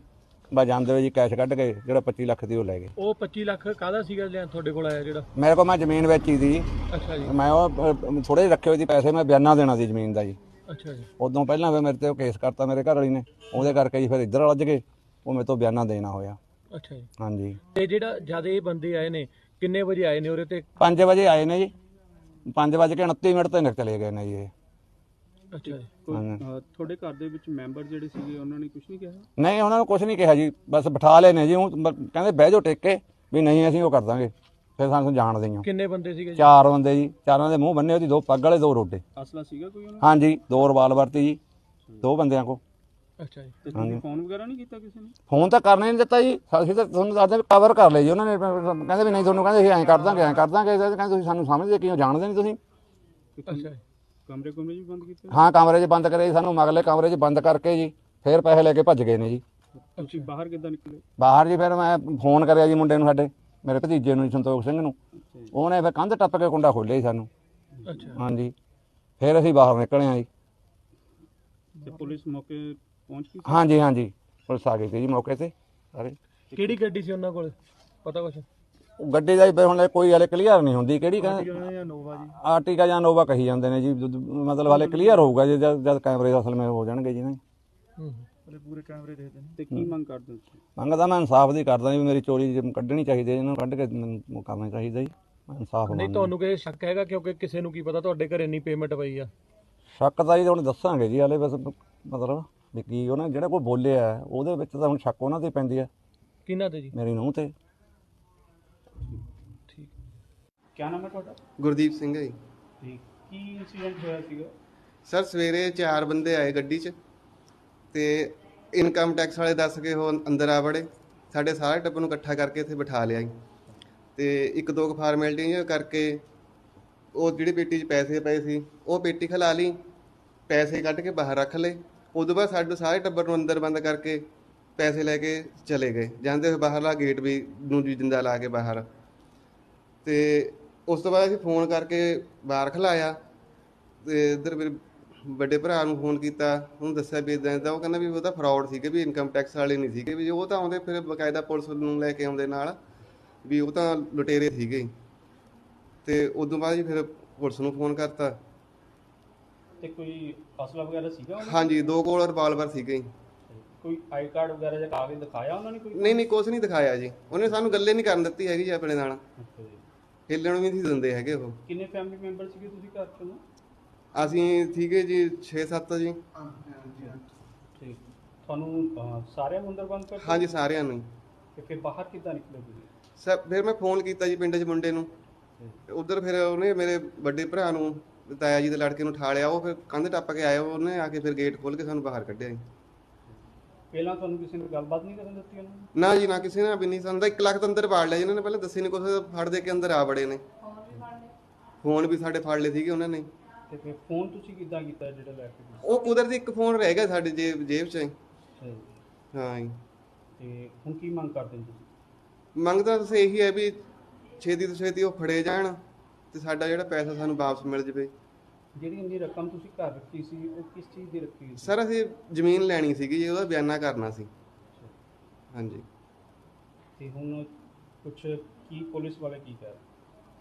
ਬਸ ਜਾਂਦੇ ਹੋਏ ਜੀ ਕੈਸ਼ ਕੱਢ ਕੇ ਜਿਹੜਾ 25 ਲੱਖ ਦੀ ਉਹ ਲੈ ਗਏ। ਉਹ 25 ਲੱਖ ਕਾਹਦਾ ਸੀਗਾ ਲਿਆ ਤੁਹਾਡੇ ਕੋਲ ਆਇਆ ਜਿਹੜਾ? ਮੇਰੇ ਕੋਲ ਮੈਂ ਜ਼ਮੀਨ ਵੇਚੀ ਸੀ। ਅੱਛਾ ਜੀ। ਮੈਂ ਉਹ ਥੋੜੇ ਜਿਹੇ ਰੱਖੇ ਹੋਏ ਸੀ ਪੈਸੇ, ਮੈਂ ਬਿਆਨਾ ਦੇਣਾ ਸੀ ਜ਼ਮੀਨ ਦਾ ਜੀ। ਅੱਛਾ ਜੀ। ਉਦੋਂ ਪਹਿਲਾਂ ਫਿਰ ਮੇਰੇ ਤੇ ਉਹ ਕੇਸ ਕਰਤਾ ਮੇਰੇ ਘਰ ਵਾਲੀ ਨੇ, ਉਹਦੇ ਕਰਕੇ ਜੀ ਫਿਰ ਇੱਧਰ ਵੱਜ ਗਏ, ਉਹ ਮੇਰੇ ਤੋਂ ਬਿਆਨਾ ਦੇਣਾ ਹੋਇਆ। ਅੱਛਾ ਜੀ। ਹਾਂਜੀ। ਤੇ ਜਿਹੜਾ ਜਦ ਇਹ ਬੰਦੇ ਆਏ ਨੇ ਕਿੰਨੇ ਵਜੇ ਆਏ ਨੇ ਉਰੇ ਤੇ? 5 ਵਜੇ ਆਏ ਨੇ ਜੀ, 5:29 ਤੇ ਚਲੇ ਗਏ ਨੇ ਜੀ ਇਹ। ਅੱਛਾ ਜੀ। ਤੁਹਾਡੇ ਘਰ ਦੇ ਵਿੱਚ ਮੈਂਬਰ ਜਿਹੜੇ ਸੀਗੇ ਉਹਨਾਂ ਨੇ ਕੁਝ ਨਹੀਂ ਕਿਹਾ? ਨਹੀਂ, ਉਹਨਾਂ ਨੂੰ ਕੁਝ ਨਹੀਂ ਕਿਹਾ ਜੀ, ਬਸ ਬਿਠਾ ਲਏ ਨੇ ਜੀ। ਉਹ ਕਹਿੰਦੇ ਬਹਿ ਜਾਓ ਟੇਕ ਕੇ, ਵੀ ਨਹੀਂ ਅਸੀਂ ਉਹ ਕਰ ਦਾਂਗੇ, ਫਿਰ ਸਾਨੂੰ ਜਾਣਦੇ ਹਾਂ। ਕਿੰਨੇ ਬੰਦੇ ਸੀਗੇ ਜੀ? 4 ਬੰਦੇ ਜੀ, 4 ਦੇ ਮੂੰਹ ਬੰਨੇ ਉਹਦੀ, 2 ਪੱਗ ਵਾਲੇ 2 ਰੋਡੇ। ਅਸਲਾ ਸੀਗਾ ਕੋਈ ਉਹਨਾਂ ਹਾਂਜੀ, 2 ਰਿਵਾਲਵਰ ਤੀ ਜੀ 2 ਬੰਦਿਆਂ ਕੋ। ਅੱਛਾ ਜੀ। ਤੇ ਤੁਸੀਂ ਫੋਨ ਵਗੈਰਾ ਨਹੀਂ ਕੀਤਾ ਕਿਸੇ ਨੇ? ਫੋਨ ਤਾਂ ਕਰਨਾ ਹੀ ਨਹੀਂ ਦਿੱਤਾ ਜੀ। ਅਸੀਂ ਤਾਂ ਤੁਹਾਨੂੰ ਦੱਸਦੇ ਵੀ ਕਵਰ ਕਰ ਲਏ ਜੀ ਉਹਨਾਂ ਨੇ। ਕਹਿੰਦੇ ਵੀ ਨਹੀਂ ਤੁਹਾਨੂੰ, ਕਹਿੰਦੇ ਅਸੀਂ ਐਂ ਕਰ ਦਾਂਗੇ ਐਂ ਕਰ ਦਾਂਗੇ। ਕਹਿੰਦੇ ਤੁਸੀਂ ਸਾਨੂੰ ਸਮਝਦੇ ਕਿਉਂ, ਜਾਣਦੇ ਨਹੀਂ ਤੁਸੀਂ। ਅੱਛਾ ਜੀ। ਕਮਰੇ ਕੁਮਰੇ ਵੀ ਬੰਦ ਕੀਤੇ? ਹਾਂ, ਕਮਰੇ 'ਚ ਬੰਦ ਕਰੇ ਜੀ ਸਾਨੂੰ, ਮਗਲੇ ਕਮਰੇ 'ਚ ਬੰਦ ਕਰਕੇ ਜੀ ਫਿਰ ਪੈਸੇ ਲੈ ਕੇ ਭੱਜ ਗਏ ਨੇ ਜੀ। ਤੁਸੀਂ ਬਾਹਰ ਕਿੱਦਾਂ ਨਿਕਲੇ? ਬਾਹਰ ਜੀ ਫਿਰ ਮੈਂ ਫੋਨ ਕਰਿਆ ਜੀ ਮੁੰਡੇ ਨੂੰ, ਸਾਡੇ ਮੇਰੇ ਭਤੀਜੇ ਨੂੰ, ਸੰਤੋਖ ਸਿੰਘ ਨੂੰ। ਉਹਨੇ ਫਿਰ ਕੰਧ ਟੱਪ ਕੇ ਕੁੰਡਾ ਖੋਲ੍ਹਿਆ ਜੀ ਸਾਨੂੰ। ਅੱਛਾ। ਹਾਂਜੀ, ਫਿਰ ਅਸੀਂ ਬਾਹਰ ਨਿਕਲੇ ਹਾਂ ਜੀ। ਤੇ ਪੁਲਿਸ ਮੌਕੇ ਪਹੁੰਚ ਗਈ? ਹਾਂਜੀ ਹਾਂਜੀ, ਪੁਲਿਸ ਆ ਗਈ ਸੀ ਜੀ ਮੌਕੇ ਤੇ ਸਾਰੇ। ਕਿਹੜੀ ਗੱਡੀ ਸੀ ਉਹਨਾਂ ਕੋਲ, ਪਤਾ ਕੁਛ? ਉਹ ਗੱਡੀ ਦਾ ਜੀ ਹੁਣ ਕੋਈ ਹਲੇ ਕਲੀਅਰ ਨਹੀਂ ਹੁੰਦੀ ਕਿਹੜੀ ਜਾਂ ਨੋਵਾ ਜੀ? ਆਰਟੀਕਾ ਜਾਂ ਨੋਵਾ ਕਹੀ ਜਾਂਦੇ ਨੇ ਜੀ। ਮਤਲਬ ਹਲੇ ਕਲੀਅਰ ਹੋਊਗਾ ਜੀ ਜਦ ਕੈਮਰੇ ਅਸਲ ਵਿੱਚ ਹੋ ਜਾਣਗੇ ਜੀ ਨਾ। ਪੂਰੇ ਕੈਮਰੇ ਦੇਖਦੇ ਨੇ। ਤੇ ਕੀ ਮੰਗ ਕਰਦੇ ਹੋ? ਮੰਗਦਾ ਮੈਂ ਇਨਸਾਫ ਦੀ ਕਰਦਾ ਜੀ, ਮੇਰੀ ਚੋਰੀ ਕੱਢਣੀ ਚਾਹੀਦੀ ਹੈ, ਇਹਨਾਂ ਨੂੰ ਕੱਢ ਕੇ ਮੈਨੂੰ ਕਰਨਾ ਚਾਹੀਦਾ ਜੀ। ਮੈਂ ਇਨਸਾਫ ਨਹੀਂ, ਤੁਹਾਨੂੰ ਕਿਸੇ ਸ਼ੱਕ ਹੈਗਾ? ਕਿਉਂਕਿ ਕਿਸੇ ਨੂੰ ਕੀ ਪਤਾ ਤੁਹਾਡੇ ਘਰੇ ਇੰਨੀ ਪੇਮੈਂਟ ਪਈ ਆ। ਸ਼ੱਕ ਤਾਂ ਜੀ ਹੁਣ ਦੱਸਾਂਗੇ ਜੀ ਹਲੇ, ਬਸ ਮਤਲਬ ਵੀ ਕੀ ਉਹਨਾਂ ਜਿਹੜਾ ਕੋਈ ਬੋਲਿਆ ਉਹਦੇ ਵਿੱਚ ਤਾਂ ਹੁਣ ਸ਼ੱਕ ਉਹਨਾਂ ਤੇ ਪੈਂਦੀ ਹੈ। ਕਿਹਨਾਂ ਤੇ ਜੀ? ਮੇਰੀ ਨੂੰਹ ਤੇ। ਠੀਕ। ਕਿਆ ਨਾਮ ਹੈ ਤੁਹਾਡਾ? ਗੁਰਦੀਪ ਸਿੰਘ ਹੈ ਜੀ। ਠੀਕ। ਕੀ ਇਨਸੀਡੈਂਟ ਹੋਇਆ ਸੀਗਾ? ਸਰ ਸਵੇਰੇ 4 ਬੰਦੇ ਆਏ ਗੱਡੀ 'ਚ, ਤੇ ਇਨਕਮ ਟੈਕਸ ਵਾਲੇ ਦੱਸ ਕੇ ਉਹ ਅੰਦਰ ਆ ਵੜੇ। ਸਾਡੇ ਸਾਰੇ ਟੱਬਰ ਨੂੰ ਇਕੱਠਾ ਕਰਕੇ ਇੱਥੇ ਬਿਠਾ ਲਿਆ ਜੀ। ਤੇ 1-2 ਫਾਰਮੈਲਿਟੀਆਂ ਕਰਕੇ ਉਹ ਜਿਹੜੀ ਪੇਟੀ 'ਚ ਪੈਸੇ ਪਏ ਸੀ ਉਹ ਪੇਟੀ ਖਿਲਾ ਲਈ, ਪੈਸੇ ਕੱਢ ਕੇ ਬਾਹਰ ਰੱਖ ਲਏ। ਉਦੋਂ ਬਾਅਦ ਸਾਡੇ ਸਾਰੇ ਟੱਬਰ ਨੂੰ ਅੰਦਰ ਬੰਦ ਕਰਕੇ ਪੈਸੇ ਲੈ ਕੇ ਚਲੇ ਗਏ। ਜਾਂਦੇ ਹੋਏ ਬਾਹਰਲਾ ਗੇਟ ਵੀ ਨੂੰ ਜਿੰਦਾ ਲਾ ਕੇ ਬਾਹਰ। ਤੇ ਉਸ ਤੋਂ ਬਾਅਦ ਅਸੀਂ ਫੋਨ ਕਰਕੇ ਬਾਹਰ ਖਿਲਾਇਆ, ਤੇ ਇੱਧਰ ਮੇਰੇ ਵੱਡੇ ਭਰਾ ਨੂੰ ਫੋਨ ਕੀਤਾ, ਉਹਨੂੰ ਦੱਸਿਆ ਵੀ ਇੱਦਾਂ ਇੱਦਾਂ। ਉਹ ਕਹਿੰਦਾ ਵੀ ਉਹ ਤਾਂ ਫਰਾਡ ਸੀਗੇ, ਵੀ ਇਨਕਮ ਟੈਕਸ ਵਾਲੇ ਨਹੀਂ ਸੀਗੇ, ਵੀ ਉਹ ਤਾਂ ਆਉਂਦੇ ਫਿਰ ਬਕਾਇਦਾ ਪੁਲਿਸ ਨੂੰ ਲੈ ਕੇ ਆਉਂਦੇ ਨਾਲ, ਵੀ ਉਹ ਤਾਂ ਲੁਟੇਰੇ ਸੀਗੇ। ਤੇ ਉਦੋਂ ਬਾਅਦ ਜੀ ਫਿਰ ਪੁਲਿਸ ਨੂੰ ਫੋਨ ਕਰਤਾ। ਤੇ ਕੋਈ ਅਸਲਾ ਵਗੈਰਾ ਸੀਗਾ ਉਹਨਾਂ ਹਾਂਜੀ, 2 ਕੋਲ ਰਿਵਾਲਵਰ ਸੀਗੇ ਜੀ। ਕੋਲ? ਕੋਈ ਆਈ ਕਾਰਡ ਵਗੈਰਾ ਜਾਂ ਕਾਗਜ਼ ਦਿਖਾਇਆ ਉਹਨਾਂ ਨੇ ਕੋਈ? ਨਹੀਂ, ਕੁਛ ਨਹੀਂ ਦਿਖਾਇਆ ਜੀ। ਉਹਨੇ ਸਾਨੂੰ ਗੱਲੇ ਨਹੀਂ ਕਰਨ ਦਿੱਤੀ ਹੈਗੀ ਜੀ ਆਪਣੇ ਨਾਲ, ਅੱਛਾ ਜੀ। ਹਿੱਲਣ ਵੀ ਨਹੀਂ ਦਿੰਦੇ ਹੈਗੇ ਉਹ। ਕਿੰਨੇ ਫੈਮਿਲੀ ਮੈਂਬਰ ਸੀਗੇ ਤੁਸੀਂ ਘਰ 'ਚ? ਅਸੀਂ ਸੀਗੇ ਜੀ 6-7 ਜੀ। ਠੀਕ। ਤੁਹਾਨੂੰ ਸਾਰਿਆਂ ਨੂੰ ਅੰਦਰ ਬੰਦ ਕਰ? ਹਾਂਜੀ, ਸਾਰਿਆਂ ਨੂੰ। ਤੇ ਫਿਰ ਬਾਹਰ ਕਿੱਦਾਂ ਨਿਕਲੇ ਤੁਸੀਂ? ਸਰ ਫਿਰ ਮੈਂ ਫੋਨ ਕੀਤਾ ਜੀ ਪਿੰਡ 'ਚ ਮੁੰਡੇ ਨੂੰ, ਉਧਰ ਫਿਰ ਉਹਨੇ ਮੇਰੇ ਵੱਡੇ ਭਰਾ ਨੂੰ, ਤਾਇਆ ਜੀ ਦੇ ਲੜਕੇ ਨੂੰ ਉਠਾ ਲਿਆ। ਉਹ ਫਿਰ ਕੰਧ ਟੱਪ ਕੇ ਆਇਆ, ਉਹਨੇ ਆ ਕੇ ਫਿਰ ਗੇਟ ਖੋਲ੍ਹ ਕੇ ਸਾਨੂੰ ਬਾਹਰ ਕੱਢਿਆ ਜੀ। ਪਹਿਲਾਂ ਤੁਹਾਨੂੰ ਕਿਸੇ ਨੇ ਗੱਲਬਾਤ ਨਹੀਂ ਕਰਨ ਦਿੱਤੀ ਉਹਨਾਂ ਨੇ? ਨਾ ਜੀ, ਨਾ ਕਿਸੇ ਨੇ ਵੀ ਨਹੀਂ। ਸਾਨੂੰ ਤਾਂ 1 ਲੱਖ ਅੰਦਰ ਵਾੜ ਲਿਆ ਜੀ ਇਹਨਾਂ ਨੇ, ਪਹਿਲਾਂ ਦੱਸੀ ਨਹੀਂ ਕੁਛ, ਫੜ ਦੇ ਕੇ ਅੰਦਰ ਆ ਬੜੇ ਨੇ। ਫੋਨ ਵੀ ਸਾਡੇ ਫੜ ਲਏ ਸੀਗੇ ਉਹਨਾਂ ਨੇ। ਤੇ ਫਿਰ ਫੋਨ ਤੁਸੀਂ ਕਿੱਦਾਂ ਕੀਤਾ ਜਿਹੜਾ ਲੈ ਕੇ ਗਏ? ਉਹ ਕੁਦਰਤੀ ਇੱਕ ਫੋਨ ਰਹਿ ਗਿਆ ਸਾਡੇ ਜੇਬ 'ਚ। ਅੱਛਾ ਜੀ। ਹਾਂ ਜੀ। ਤੇ ਹੁਣ ਕੀ ਮੰਗ ਕਰਦੇ ਹੋ ਤੁਸੀਂ? ਮੰਗ ਤਾਂ ਬਸ ਇਹੀ ਹੈ ਵੀ ਛੇਤੀ ਤੋਂ ਛੇਤੀ ਉਹ ਫੜੇ ਜਾਣ, ਤੇ ਸਾਡਾ ਜਿਹੜਾ ਪੈਸਾ ਸਾਨੂੰ ਵਾਪਸ ਮਿਲ ਜਾਵੇ। ਜਿਹੜੀ ਇੰਨੀ ਰਕਮ ਤੁਸੀਂ ਘਰ ਰੱਖੀ ਸੀ ਉਹ ਕਿਸ ਚੀਜ਼ ਦੀ ਰੱਖੀ ਸੀ? ਸਰ ਅਸੀਂ ਜ਼ਮੀਨ ਲੈਣੀ ਸੀਗੀ ਜੀ, ਉਹਦਾ ਬਿਆਨਾ ਕਰਨਾ ਸੀ। ਹਾਂਜੀ। ਤੇ ਹੁਣ ਕੁਛ ਕੀ ਪੁਲਿਸ ਵਾਲੇ ਕੀ ਕਹਿ ਰਹੇ?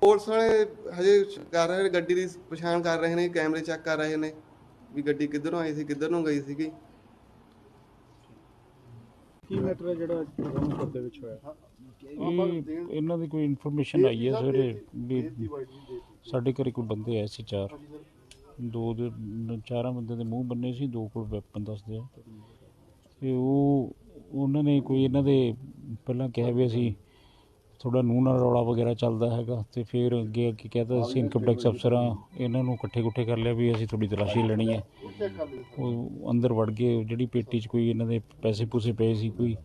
ਪੁਲਿਸ ਵਾਲੇ ਹਜੇ ਕਰ ਰਹੇ ਨੇ, ਗੱਡੀ ਦੀ ਪਛਾਣ ਕਰ ਰਹੇ ਨੇ, ਕੈਮਰੇ ਚੈੱਕ ਕਰ ਰਹੇ ਨੇ ਵੀ ਗੱਡੀ ਕਿੱਧਰੋਂ ਆਈ ਸੀ, ਕਿੱਧਰ ਨੂੰ ਗਈ ਸੀਗੀ। ਕੀ ਮੈਟਰ ਹੈ ਜਿਹੜਾ ਰੋਣਪੁਰ ਦੇ ਵਿੱਚ ਹੋਇਆ? ਇਹਨਾਂ ਦੀ ਕੋਈ ਇਨਫੋਰਮੇਸ਼ਨ ਆਈ ਹੈ ਸਵੇਰੇ ਵੀ ਸਾਡੇ ਘਰੇ ਕੋਈ ਬੰਦੇ ਆਏ ਸੀ 4 ਬੰਦੇ ਦੇ ਮੂੰਹ ਬੰਨੇ ਸੀ, 2 ਕੋਲ ਵੈਪਨ ਦੱਸਦੇ ਆ। ਤੇ ਉਹਨਾਂ ਨੇ ਕੋਈ ਇਹਨਾਂ ਦੇ ਪਹਿਲਾਂ ਕਿਹਾ ਵੀ ਅਸੀਂ ਥੋੜਾ ਨੂੰਹ ਨਾਲ ਰੌਲਾ ਵਗੈਰਾ ਚੱਲਦਾ ਹੈਗਾ, ਤੇ ਫਿਰ ਅੱਗੇ ਕਹਿਤਾ ਅਸੀਂ ਇਨਕਮ ਟੈਕਸ ਅਫਸਰ ਹਾਂ, ਇਹਨਾਂ ਨੂੰ ਇਕੱਠੇ ਕਰ ਲਿਆ ਵੀ ਅਸੀਂ ਥੋੜੀ ਤਲਾਸ਼ੀ ਲੈਣੀ ਹੈ। ਉਹ ਅੰਦਰ ਵੜ ਗਏ, ਜਿਹੜੀ ਪੇਟੀ 'ਚ ਕੋਈ ਇਹਨਾਂ ਦੇ ਪੈਸੇ ਪੂਸੇ ਪਏ ਸੀ, ਕੋਈ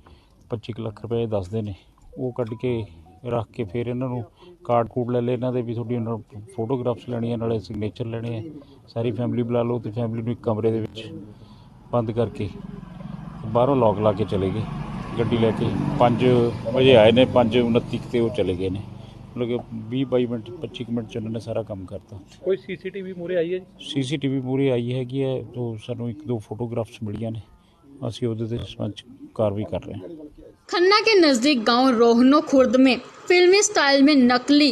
25 ਲੱਖ ਰੁਪਏ ਦੱਸਦੇ ਨੇ, ਉਹ ਕੱਢ ਕੇ ਰੱਖ ਕੇ ਫਿਰ ਇਹਨਾਂ ਨੂੰ ਕਾਰਡ ਕੂਡ ਲੈ ਲਏ ਇਹਨਾਂ ਦੇ ਵੀ ਤੁਹਾਡੀ ਇਹਨਾਂ ਫੋਟੋਗ੍ਰਾਫਸ ਲੈਣੀਆਂ ਨਾਲੇ ਸਿਗਨੇਚਰ ਲੈਣੇ ਆ। ਸਾਰੀ ਫੈਮਿਲੀ ਬੁਲਾ ਲਓ ਤੇ ਫੈਮਿਲੀ ਨੂੰ ਇੱਕ ਕਮਰੇ ਦੇ ਵਿੱਚ ਬੰਦ ਕਰਕੇ ਬਾਹਰੋਂ ਲੌਕ ਲਾ ਕੇ ਚਲੇ ਗਏ। ਗੱਡੀ ਲੈ ਕੇ 5 ਵਜੇ ਆਏ ਨੇ, 5:29 ਤੇ ਉਹ ਚਲੇ ਗਏ ਨੇ। ਮਤਲਬ ਕਿ 20-22 ਮਿੰਟ 25 ਮਿੰਟ 'ਚ ਉਹਨਾਂ ਨੇ ਸਾਰਾ ਕੰਮ ਕਰਤਾ। ਕੋਈ ਸੀਸੀਟੀਵੀ ਮੂਹਰੇ ਆਈ ਹੈ ਜੀ? ਸੀਸੀਟੀਵੀ ਮੂਹਰੇ ਆਈ ਹੈਗੀ ਹੈ, ਤੋਂ ਸਾਨੂੰ 1-2 फोटोग्राफ्स मिलियाँ ने, ਅਸੀਂ ਉਹਦੇ ਤੇ ਸੰਬੰਧ कार्रवाई कर रहे हैं। खन्ना के नजदीक गांव रोहनो खुर्द में फिल्मी स्टाइल में नकली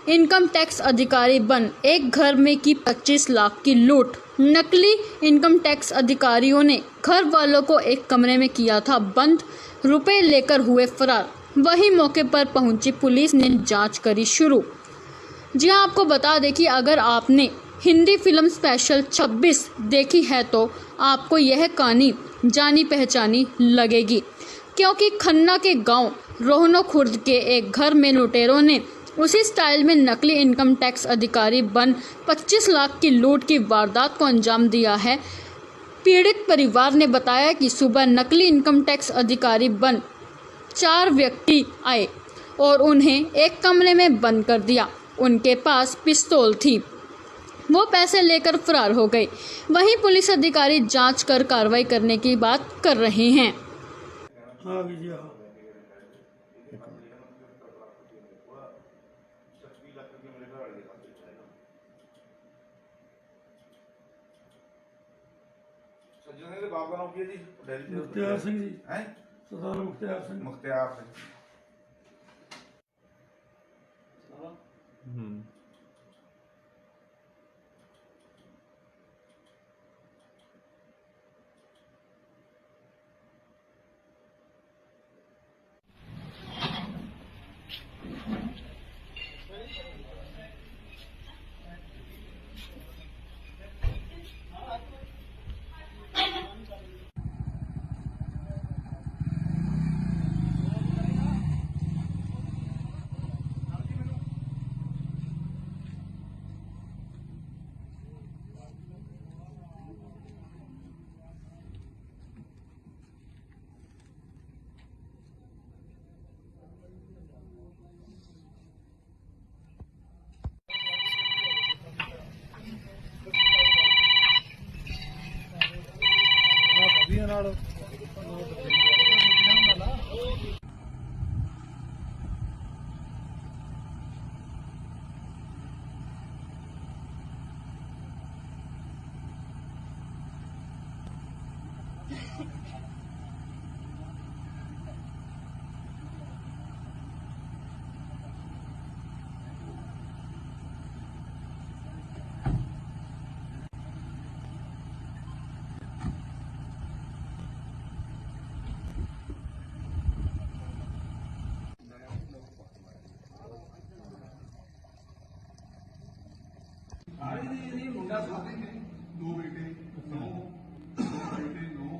इनकम टैक्स अधिकारी बन एक घर में की 25 लाख की लूट। नकली इनकम टैक्स अधिकारियों ने घर वालों को एक कमरे में किया था बंद, रुपए लेकर हुए फरार। वही मौके पर पहुंची पुलिस ने जांच करी शुरू। जी हाँ, आपको बता दें कि अगर आपने हिंदी फिल्म स्पेशल 26 देखी है तो आपको यह कहानी जानी पहचानी लगेगी, क्योंकि खन्ना के गांव रोहनो खुर्द के एक घर में लुटेरों ने उसी स्टाइल में नकली इनकम टैक्स अधिकारी बन 25 लाख की लूट की वारदात को अंजाम दिया है। पीड़ित परिवार ने बताया कि सुबह नकली इनकम टैक्स अधिकारी बन 4 व्यक्ति आए और उन्हें एक कमरे में बंद कर दिया। उनके पास पिस्तौल थी, वो पैसे लेकर फरार हो गए। वहीं पुलिस अधिकारी जांच कर कार्रवाई करने की बात कर रहे हैं। आ गई जी हाँ। ਸੱਜਣ ਦੇ ਬਾਪ ਦਾ ਨਾਮ ਕੀ ਹੈ ਜੀ? ਡੈਡੀ ਜੀ मुख्तियार सिंह जी, ਹੈ सरदार मुख्तियार सिंह। ਮੁਖਤਿਆਰ ਸਿੰਘ। ਮੁੰਡਾ ਸਾਰੇ ਨੇ, 2 ਬੇਟੇ 9 ਬੇਟੇ 9।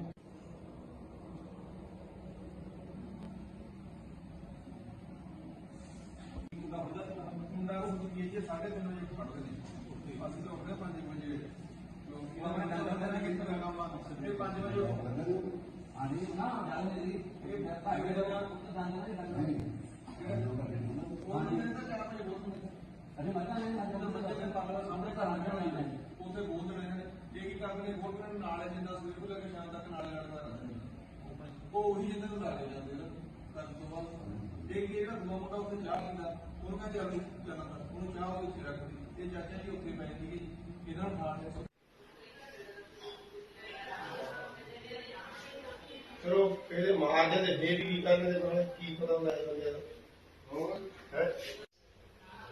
ਮੁੰਡਾ ਉਹ ਕੀ ਹੈ 3:30 ਵਜੇ ਫੜਦੇ ਨੇ। ਅਸੀਂ ਤਾਂ ਉੱਠਦੇ 5 ਵਜੇ। ਲੋਕ ਇਹਨਾਂ ਨੇ ਜਾਂਦਾ ਨਾ ਕਿਸ ਤਰ੍ਹਾਂ ਕੰਮ ਆ 5 ਵਜੇ ਆਣੀ ਨਾ ਜਾਂਦੇ ਜੀ। ਇਹ ਬੈਠਾ ਹੈ ਜਿਹੜਾ ਉੱਤੇ ਜਾਂਦਾ ਨਹੀਂ ਲੱਗਦਾ। ਉਹ ਨਹੀਂ ਤਾਂ 4 ਵਜੇ ਬੋਲਦੇ ਨੇ। ਅਰੇ ਮਜ਼ਾ ਨਹੀਂ ਆਉਂਦਾ ਬੱਚੇ ਦੇ ਸਾਹਮਣੇ ਘਰ ਆ ਜਾਣਾ ਉੱਥੇ ਬੋਲਦੇ ਰਹੇ ਨੇ। ਇਹ ਕੀ ਕਰਦੇ ਨੇ ਬੋਲ ਕੇ ਨਾਲੇ ਜਿੰਦਾ ਸਵੇਰ ਤੋਂ ਲੈ ਕੇ ਸ਼ਾਮ ਤੱਕ ਨਾਲੇ ਲੜਦਾ ਰਹਿੰਦੇ ਨੇ। ਉਹ ਉਹੀ ਜਿੰਦੇ ਨੂੰ ਲਾ ਕੇ ਜਾਂਦੇ ਨੇ ਕਰਨ ਤੋਂ ਬਾਅਦ। ਇਹ ਕੀ ਜਿਹੜਾ ਦੂਆ ਮੁੰਡਾ ਉੱਥੇ ਚਾਹ ਪੀਂਦਾ ਉਹਨੂੰ ਕਹਿੰਦੇ ਜਲਦੀ ਚੱਲਣਾ, ਉਹਨੂੰ ਚਾਹ ਉਹਦੇ ਉੱਤੇ ਰੱਖਦੀ। ਇਹ ਚਾਚਾ ਜੀ ਉੱਥੇ ਪੈ ਸੀਗੇ ਇਹਨਾਂ ਨੂੰ ਠਾਣ ਦੇ। ਚਲੋ ਇਹਦੇ ਮਾਰ ਜਾਂਦੇ ਫੇਰ ਕੀ ਕਰਨ ਦੇ ਬਾਰੇ ਕੀ ਪਤਾ ਹੁੰਦਾ ਇਸ ਬੰਦੇ ਦਾ। ਹੋਰ ਹੈ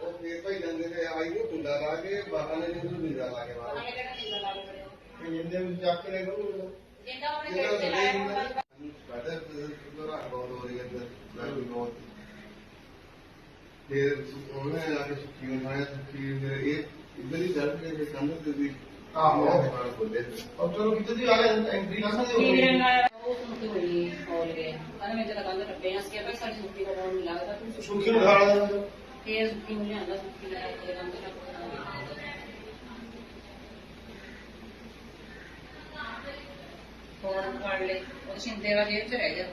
ਉਹ ਫੇਰ ਭਾਈ ਜਾਂਦੇ ਨੇ ਆਈ ਨੂੰ ਕੁੰਡਾ ਲਾ ਕੇ ਬਾਹਰ ਨੇ ਨੂੰ ਨੀਂਦਾ ਲਾ ਕੇ ਬਾਹਰ ਇਹ ਜਿੰਦੇ ਨੂੰ ਚੱਕ ਕੇ ਲੈ ਗਏ ਜਿੰਦਾ ਉਹਨੇ ਕਿਹਾ ਚਲਾਇਆ ਬਾਦਰ ਦੁਰਾ ਬਹੁਤ ਹੋ ਰਹੀ ਹੈ ਲਾਈਵ ਬਹੁਤ ਫੇਰ ਉਹਨੇ ਆ ਕੇ ਸੁੱਕੀ ਬਣਾਇਆ ਸੁੱਕੀ ਇਹ ਇਧਰ ਹੀ ਚੜ ਕੇ ਕੰਧ ਤੇ ਵੀ ਆਹੋ ਉਹ ਚਲੋ ਕਿਤੇ ਦੀ ਆ ਐਂਟਰੀ ਕਰ ਸਕਦੇ ਹੋ ਉਹ ਸੁਣਤੀ ਹੋਈ ਬੋਲ ਗਏ ਕਹਿੰਦਾ ਮੈਂ ਜਦ ਕੰਧ ਟੱਪੇ ਆ ਸਕਿਆ ਭਾਈ ਸਾਡੀ ਸੁੱਕੀ ਦਾ ਬੋਲ ਨਹੀਂ ਲੱਗਦਾ ਤੂੰ ਸੁੱਕੀ ਨੂੰ ਖਾਣਾ ਫੇਰ ਸੁੱਕੀ ਨੂੰ ਲਿਆਂਦਾ ਸੁੱਕੀ ਲੈ ਕੇ ਕੰਧ ਟੱਪ ਹੋਰ ਫੜ ਲੈ ਉਹ ਸ਼ਿੰਦੇ ਵਾਲੀ ਜੇਬ ਚ ਰਹਿ ਗਿਆ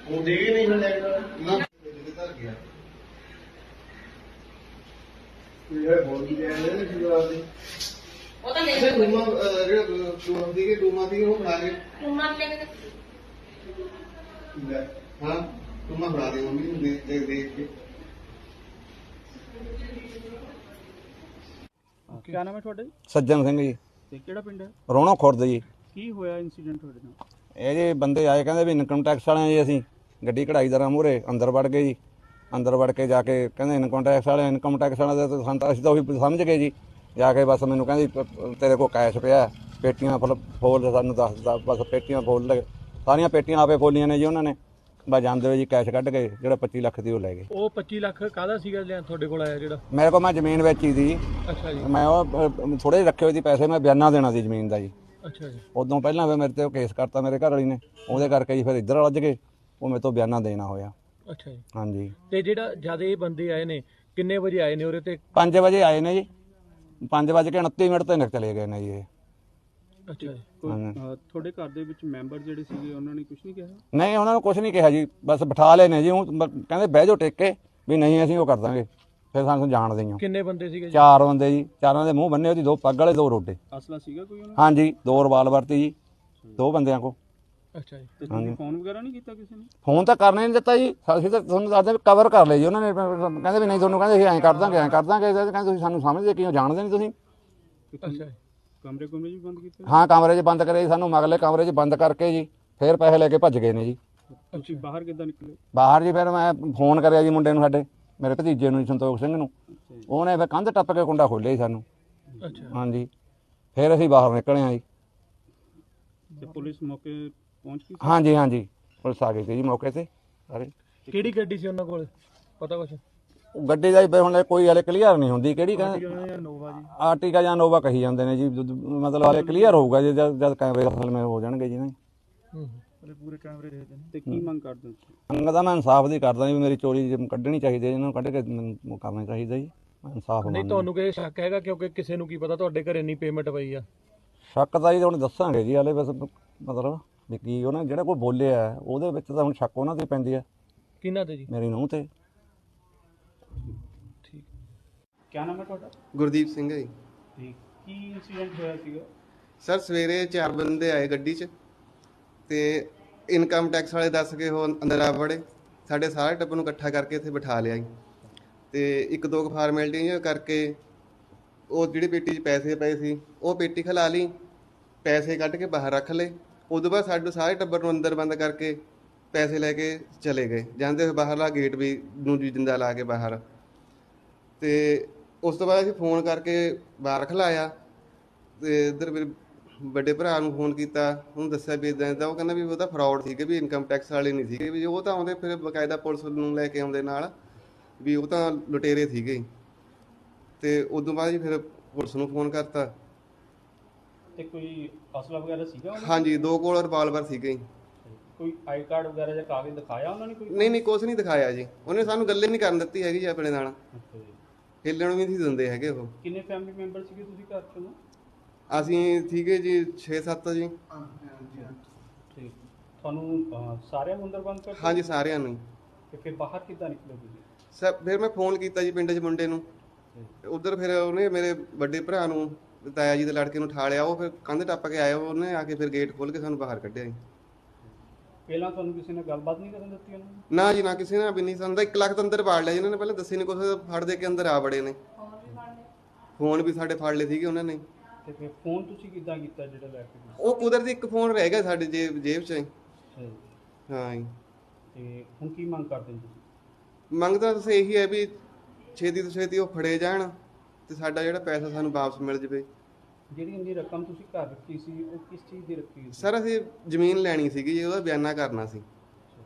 ਉਹ ਦੇ ਗਏ ਨਹੀਂ ਲੈ ਕੇ ਨਾ ਧਰ ਗਿਆ ਇਹ ਬੋਲ ਵੀ ਰਹੇ ਨੇ ਸ਼ੁਰੂਆਤ ਦੀ ਉਹ ਤਾਂ ਲੈ ਅੱਛਾ ਗਏ ਟੂਮਾ ਟੂਮਾ ਦੀ ਉਹ ਬਣਾ ਕੇ ਟੂਮਾ ਲੈ ਕੇ ਲੈ, ਹਾਂ ਟੂਮਾ ਬਣਾ ਦੇ ਮੰਮੀ ਨੂੰ ਦੇਖ ਕੇ ਕੀ ਨਾਮ ਹੈ ਤੁਹਾਡਾ ਜੀ ਸੱਜਣ ਸਿੰਘ ਜੀ, ਤੇ ਕਿਹੜਾ ਪਿੰਡ ਹੈ? ਰੋਣੋ ਖੁਰਦ ਜੀ। ਕੀ ਹੋਇਆ ਇਨਸੀਡੈਂਟ ਤੁਹਾਡੇ ਨਾਲ? ਇਹ ਜੀ ਬੰਦੇ ਆਏ ਕਹਿੰਦੇ ਵੀ ਇਨਕਮ ਟੈਕਸ ਵਾਲਿਆਂ ਜੀ, ਅਸੀਂ ਗੱਡੀ ਕਢਾਈ ਦਰਾਂ ਮੂਹਰੇ ਅੰਦਰ ਵੜ ਗਏ ਜੀ। ਅੰਦਰ ਵੜ ਕੇ ਜਾ ਕੇ ਕਹਿੰਦੇ ਇਨਕਮ ਟੈਕਸ ਵਾਲਿਆਂ ਦੇ ਤਾਂ ਸਾਨੂੰ ਤਾਂ ਅਸੀਂ ਤਾਂ ਉਹੀ ਸਮਝ ਗਏ ਜੀ। ਜਾ ਕੇ ਬਸ ਮੈਨੂੰ ਕਹਿੰਦੀ ਤੇਰੇ ਕੋਲ ਕੈਸ਼ ਪਿਆ, ਪੇਟੀਆਂ ਫੋਲ ਸਾਨੂੰ ਦੱਸ ਬਸ ਪੇਟੀਆਂ ਫੋਲ ਲੈ। ਸਾਰੀਆਂ ਪੇਟੀਆਂ ਆਪੇ ਫੋਲੀਆਂ ਨੇ ਜੀ ਉਹਨਾਂ ਨੇ। ਬਸ ਜਾਂਦੇ ਹੋਏ ਜੀ ਕੈਸ਼ ਕੱਢ ਕੇ ਜਿਹੜਾ 25 ਲੱਖ ਦੀ ਉਹ ਲੈ ਗਏ। ਉਹ 25 ਲੱਖ ਕਾਹਦਾ ਸੀਗਾ ਲਿਆ ਤੁਹਾਡੇ ਕੋਲ ਆਇਆ ਜਿਹੜਾ? ਮੇਰੇ ਕੋਲ ਮੈਂ ਜ਼ਮੀਨ ਵੇਚੀ ਦੀ, ਅੱਛਾ ਜੀ, ਮੈਂ ਉਹ ਥੋੜੇ ਜਿਹੇ ਰੱਖੇ ਹੋਏ ਸੀ ਪੈਸੇ, ਮੈਂ ਬਿਆਨਾ ਦੇਣਾ ਸੀ ਜ਼ਮੀਨ ਦਾ ਜੀ। ਅੱਛਾ ਜੀ, ਉਦੋਂ ਪਹਿਲਾਂ ਫਿਰ ਮੇਰੇ ਤੇ ਉਹ ਕੇਸ ਕਰਤਾ ਮੇਰੇ ਘਰ ਵਾਲੀ ਨੇ, ਉਹਦੇ ਕਰਕੇ ਜੀ ਫਿਰ ਇੱਧਰ ਵੱਜ ਗਏ, ਉਹ ਮੇਰੇ ਤੋਂ ਬਿਆਨਾ ਦੇਣਾ ਹੋਇਆ। ਅੱਛਾ ਜੀ। ਹਾਂਜੀ ਤੇ ਜਿਹੜਾ ਜਦ ਇਹ ਬੰਦੇ ਆਏ ਨੇ ਕਿੰਨੇ ਵਜੇ ਆਏ ਨੇ ਉਰੇ ਤੇ? 5 ਵਜੇ ਆਏ ਨੇ ਜੀ, 5:29 ਤੇ ਚਲੇ ਗਏ ਨੇ ਜੀ ਇਹ। ਅੱਛਾ ਜੀ। ਤੁਹਾਡੇ ਘਰ ਦੇ ਵਿੱਚ ਮੈਂਬਰ ਜਿਹੜੇ ਸੀਗੇ ਉਹਨਾਂ ਨੇ ਕੁਝ ਨਹੀਂ ਕਿਹਾ? ਨਹੀਂ ਉਹਨਾਂ ਨੂੰ ਕੁਝ ਨਹੀਂ ਕਿਹਾ ਜੀ, ਬਸ ਬਿਠਾ ਲਏ ਨੇ ਜੀ। ਉਹ ਕਹਿੰਦੇ ਬਹਿ ਜਾਓ ਟੇਕ ਕੇ, ਵੀ ਨਹੀਂ ਅਸੀਂ ਉਹ ਕਰ ਦਾਂਗੇ, ਫਿਰ ਸਾਨੂੰ ਜਾਣਦੇ ਹੀ। ਕਿੰਨੇ ਬੰਦੇ ਸੀਗੇ ਜੀ? 4 ਬੰਦੇ ਜੀ, ਚਾਰਾਂ ਦੇ ਮੂੰਹ ਬੰਨੇ ਉਹਦੀ, 2 ਪੱਗ ਵਾਲੇ 2 ਰੋਡੇ। ਅਸਲਾ ਸੀਗਾ ਕੋਈ ਉਹਨਾਂ ਹਾਂਜੀ 2 ਰਿਵਾਲਵਰ ਤੇ ਜੀ 2 ਬੰਦਿਆਂ ਕੋ। ਅੱਛਾ ਜੀ। ਤੇ ਤੁਸੀਂ ਫੋਨ ਵਗੈਰਾ ਨਹੀਂ ਕੀਤਾ ਕਿਸੇ ਨੇ? ਫੋਨ ਤਾਂ ਕਰਨੇ ਨਹੀਂ ਦਿੱਤਾ ਜੀ, ਅਸੀਂ ਤਾਂ ਤੁਹਾਨੂੰ ਦੱਸਦੇ ਵੀ ਕਵਰ ਕਰ ਲਏ ਜੀ ਉਹਨਾਂ ਨੇ। ਕਹਿੰਦੇ ਵੀ ਨਹੀਂ ਤੁਹਾਨੂੰ, ਕਹਿੰਦੇ ਅਸੀਂ ਐਂ ਕਰ ਦਾਂਗੇ ਐਂ ਕਰ ਦਾਂਗੇ। ਕਹਿੰਦੇ ਤੁਸੀਂ ਸਾਨੂੰ ਸਮਝਦੇ ਕਿਉਂ, ਜਾਣਦੇ ਨਹੀਂ ਤੁਸੀਂ। ਅੱਛਾ ਜੀ। ਕਮਰੇ ਕੁਮਰੇ ਵੀ ਬੰਦ ਕੀਤੇ? ਹਾਂ ਕਮਰੇ 'ਚ ਬੰਦ ਕਰੇ ਜੀ ਸਾਨੂੰ, ਮਗਲੇ ਕਮਰੇ 'ਚ ਬੰਦ ਕਰਕੇ ਜੀ ਫਿਰ ਪੈਸੇ ਲੈ ਕੇ ਭੱਜ ਗਏ ਨੇ ਜੀ। ਤੁਸੀਂ ਬਾਹਰ ਕਿੱਦਾਂ ਨਿਕਲੇ? ਬਾਹਰ ਜੀ ਫਿਰ ਮੈਂ ਫੋਨ ਕਰਿਆ ਜੀ ਮੁੰਡੇ ਨੂੰ, ਸਾਡੇ ਮੇਰੇ ਭਤੀਜੇ ਨੂੰ ਜੀ, ਸੰਤੋਖ ਸਿੰਘ ਨੂੰ। ਉਹਨੇ ਫਿਰ ਕੰਧ ਟੱਪ ਕੇ ਕੁੰਡਾ ਖੋਲ੍ਹਿਆ ਜੀ ਸਾਨੂੰ। ਅੱਛਾ। ਹਾਂਜੀ ਫਿਰ ਅਸੀਂ ਬਾਹਰ ਨਿਕਲੇ ਹਾਂ ਜੀ। ਤੇ ਪੁਲਿਸ ਮੌਕੇ ਪਹੁੰਚ ਗਈ? ਹਾਂਜੀ ਹਾਂਜੀ ਪੁਲਿਸ ਆ ਗਈ ਸੀ ਜੀ ਮੌਕੇ ਤੇ ਸਾਰੇ। ਕਿਹੜੀ ਗੱਡੀ ਸੀ ਉਹਨਾਂ ਕੋਲ, ਪਤਾ ਕੁਛ? ਉਹ ਗੱਡੀ ਦਾ ਜੀ ਹੁਣ ਕੋਈ ਹਲੇ ਕਲੀਅਰ ਨਹੀਂ ਹੁੰਦੀ ਕਿਹੜੀ ਕਹਿੰਦੇ, ਨੋਵਾ ਜੀ। ਆਰਟੀਕਾ ਜਾਂ ਨੋਵਾ ਕਹੀ ਜਾਂਦੇ ਨੇ ਜੀ। ਮਤਲਬ ਹਲੇ ਕਲੀਅਰ ਹੋਊਗਾ ਜੀ ਜਦ ਕੈਮਰੇ ਅਸਲ ਵਿੱਚ ਹੋ ਜਾਣਗੇ ਜੀ। ਪੂਰੇ ਕੈਮਰੇ ਦੇਖਦੇ ਨੇ। ਤੇ ਕੀ ਮੰਗ ਕਰਦੇ ਹੋ ਤੁਸੀਂ? ਮੰਗ ਤਾਂ ਮੈਂ ਇਨਸਾਫ ਦੀ ਕਰਦਾ ਜੀ, ਵੀ ਮੇਰੀ ਚੋਰੀ ਕੱਢਣੀ ਚਾਹੀਦੀ ਹੈ, ਇਹਨਾਂ ਨੂੰ ਕੱਢ ਕੇ ਮੈਨੂੰ ਕਰਨਾ ਚਾਹੀਦਾ ਜੀ। ਇਨਸਾਫ ਨਹੀਂ ਤੁਹਾਨੂੰ ਕਿਸੇ ਸ਼ੱਕ ਹੈਗਾ? ਕਿਉਂਕਿ ਕਿਸੇ ਨੂੰ ਕੀ ਪਤਾ ਤੁਹਾਡੇ ਘਰੇ ਇੰਨੀ ਪੇਮੈਂਟ ਪਈ ਆ। ਸ਼ੱਕ ਤਾਂ ਜੀ ਹੁਣ ਦੱਸਾਂਗੇ ਜੀ ਹਲੇ, ਬਸ ਮਤਲਬ ਵੀ ਕੀ ਉਹਨਾਂ ਜਿਹੜਾ ਕੋਈ ਬੋਲਿਆ ਉਹਦੇ ਵਿੱਚ ਤਾਂ ਹੁਣ ਸ਼ੱਕ ਉਹਨਾਂ ਤੇ ਪੈਂਦੀ ਹੈ। ਕਿਹਨਾਂ ਤੇ ਜੀ? ਮੇਰੀ ਨੂੰਹ ਤੇ। ਠੀਕ। ਕੀ ਨਾਮ ਹੈ ਤੁਹਾਡਾ? ਗੁਰਦੀਪ ਸਿੰਘ ਹੈ ਜੀ। ਤੇ ਕੀ ਇਨਸੀਡੈਂਟ ਹੋਇਆ ਸੀਗਾ? ਸਰ ਸਵੇਰੇ 4 ਬੰਦੇ ਆਏ ਗੱਡੀ 'ਚ, ਤੇ ਇਨਕਮ ਟੈਕਸ ਵਾਲੇ ਦੱਸ ਕੇ ਉਹ ਅੰਦਰ ਆ ਵੜੇ। ਸਾਡੇ ਸਾਰੇ ਟੱਬਰ ਨੂੰ ਇਕੱਠਾ ਕਰਕੇ ਇੱਥੇ ਬਿਠਾ ਲਿਆ ਜੀ, ਤੇ 1-2 ਫਾਰਮੈਲਿਟੀਆਂ ਕਰਕੇ ਉਹ ਜਿਹੜੀ ਪੇਟੀ 'ਚ ਪੈਸੇ ਪਏ ਸੀ ਉਹ ਪੇਟੀ ਖਿਲਾ ਲਈ, ਪੈਸੇ ਕੱਢ ਕੇ ਬਾਹਰ ਰੱਖ ਲਏ। ਉਦੋਂ ਬਾਅਦ ਸਾਡੇ ਸਾਰੇ ਟੱਬਰ ਨੂੰ ਅੰਦਰ ਬੰਦ ਕਰਕੇ ਪੈਸੇ ਲੈ ਕੇ ਚਲੇ ਗਏ। ਜਾਂਦੇ ਹੋਏ ਬਾਹਰਲਾ ਗੇਟ ਵੀ ਨੂੰ ਜਿੰਦਾ ਲਾ ਕੇ ਬਾਹਰ। ਤੇ ਉਸ ਤੋਂ ਬਾਅਦ ਅਸੀਂ ਫੋਨ ਕਰਕੇ ਬਾਹਰ ਖਿਲਾਇਆ, ਤੇ ਇੱਧਰ ਮੇਰੇ ਵੱਡੇ ਭਰਾ ਨੂੰ ਫੋਨ ਕੀਤਾ, ਉਹਨੂੰ ਦੱਸਿਆ ਵੀ ਇੱਦਾਂ ਇੱਦਾਂ। ਉਹ ਕਹਿੰਦਾ ਵੀ ਉਹ ਤਾਂ ਫਰਾਡ ਸੀਗੇ, ਵੀ ਇਨਕਮ ਟੈਕਸ ਵਾਲੇ ਨਹੀਂ ਸੀਗੇ, ਵੀ ਉਹ ਤਾਂ ਆਉਂਦੇ ਫਿਰ ਬਕਾਇਦਾ ਪੁਲਿਸ ਨੂੰ ਲੈ ਕੇ ਆਉਂਦੇ ਨਾਲ, ਵੀ ਉਹ ਤਾਂ ਲੁਟੇਰੇ ਸੀਗੇ। ਤੇ ਉਦੋਂ ਬਾਅਦ ਜੀ ਫਿਰ ਪੁਲਿਸ ਨੂੰ ਫੋਨ ਕਰਤਾ। ਤੇ ਕੋਈ ਅਸਲਾ ਵਗੈਰਾ ਸੀਗਾ ਉਹਨਾਂ ਹਾਂਜੀ 2 ਕੋਲ ਰਿਵਾਲਵਰ ਸੀਗੇ। ਕੋਲ? ਕੋਈ ਆਈ ਕਾਰਡ ਵਗੈਰਾ ਜਾਂ ਕਾਗਜ਼ ਦਿਖਾਇਆ ਉਹਨਾਂ ਨੇ ਕੋਈ? ਨਹੀਂ ਕੁਛ ਨਹੀਂ ਦਿਖਾਇਆ ਜੀ, ਉਹਨੇ ਸਾਨੂੰ ਗੱਲੇ ਨਹੀਂ ਕਰਨ ਦਿੱਤੀ ਹੈਗੀ ਜੀ ਆਪਣੇ ਨਾਲ, ਅੱਛਾ ਜੀ। ਹਿੱਲਣ ਵੀ ਨਹੀਂ ਦਿੰਦੇ ਹੈਗੇ ਉਹ। ਕਿੰਨੇ ਫੈਮਿਲੀ ਮੈਂਬਰ ਸੀਗੇ ਤੁਸੀਂ ਘਰ 'ਚ ਨੂੰ? ਅਸੀਂ ਸੀਗੇ ਜੀ 6-7 ਜੀ। ਠੀਕ। ਤੁਹਾਨੂੰ ਸਾਰਿਆਂ ਨੂੰ ਅੰਦਰ ਬੰਦ ਕਰ ਦਿੱਤਾ? ਹਾਂਜੀ ਸਾਰਿਆਂ ਨੂੰ। ਤੇ ਫਿਰ ਬਾਹਰ ਕਿੱਦਾਂ ਨਿਕਲੇ ਤੁਸੀਂ? ਫਿਰ ਮੈਂ ਫੋਨ ਕੀਤਾ ਜੀ ਪਿੰਡ 'ਚ ਮੁੰਡੇ ਨੂੰ, ਉਧਰ ਫਿਰ ਉਹਨੇ ਮੇਰੇ ਵੱਡੇ ਭਰਾ ਨੂੰ, ਤਾਇਆ ਜੀ ਦੇ ਲੜਕੇ ਨੂੰ ਠਾ ਲਿਆ। ਉਹ ਫਿਰ ਕੰਧ ਟੱਪ ਕੇ ਆਇਆ, ਉਹਨੇ ਆ ਕੇ ਫਿਰ ਗੇਟ ਖੋਲ ਕੇ ਸਾਨੂੰ ਬਾਹਰ ਕੱਢਿਆ ਜੀ। ਪਹਿਲਾਂ ਤੁਹਾਨੂੰ ਕਿਸੇ ਨੇ ਗੱਲਬਾਤ ਨਹੀਂ ਕਰਨ ਦਿੱਤੀ ਉਹਨਾਂ ਨੇ? ਨਾ ਜੀ ਨਾ, ਕਿਸੇ ਨੇ ਵੀ ਨਹੀਂ। ਸਾਨੂੰ ਤਾਂ 1 ਲੱਖ ਤਾਂ ਅੰਦਰ ਵਾੜ ਲਿਆ ਜੀ ਉਹਨਾਂ ਨੇ, ਪਹਿਲਾਂ ਦੱਸੇ ਨਹੀਂ ਕੁਛ, ਫੜ ਦੇ ਕੇ ਅੰਦਰ ਆ ਬੜੇ ਨੇ। ਫੋਨ ਵੀ ਸਾਡੇ ਫੜ ਲਏ ਸੀਗੇ ਉਹਨਾਂ ਨੇ। ਤੇ ਫਿਰ ਫੋਨ ਤੁਸੀਂ ਕਿੱਦਾਂ ਕੀਤਾ ਜਿਹੜਾ ਲੈ ਕੇ ਗਏ? ਉਹ ਕੁਦਰਤੀ ਇੱਕ ਫੋਨ ਰਹਿ ਗਿਆ ਸਾਡੇ ਜੇਬ 'ਚ। ਅੱਛਾ ਜੀ। ਹਾਂ ਜੀ। ਤੇ ਹੁਣ ਕੀ ਮੰਗ ਕਰਦੇ ਹੋ ਤੁਸੀਂ? ਮੰਗ ਤਾਂ ਬਸ ਇਹੀ ਹੈ ਵੀ ਛੇਤੀ ਤੋਂ ਛੇਤੀ ਉਹ ਫੜੇ ਜਾਣ, ਤੇ ਸਾਡਾ ਜਿਹੜਾ ਪੈਸਾ ਸਾਨੂੰ ਵਾਪਸ ਮਿਲ ਜਾਵੇ। ਜਿਹੜੀ ਇੰਨੀ ਰਕਮ ਤੁਸੀਂ ਘਰ ਰੱਖੀ ਸੀ ਉਹ ਕਿਸ ਚੀਜ਼ ਦੀ ਰੱਖੀ ਸੀ? ਸਰ ਅਸੀਂ ਜ਼ਮੀਨ ਲੈਣੀ ਸੀਗੀ ਜੀ, ਉਹਦਾ ਬਿਆਨਾ ਕਰਨਾ ਸੀ।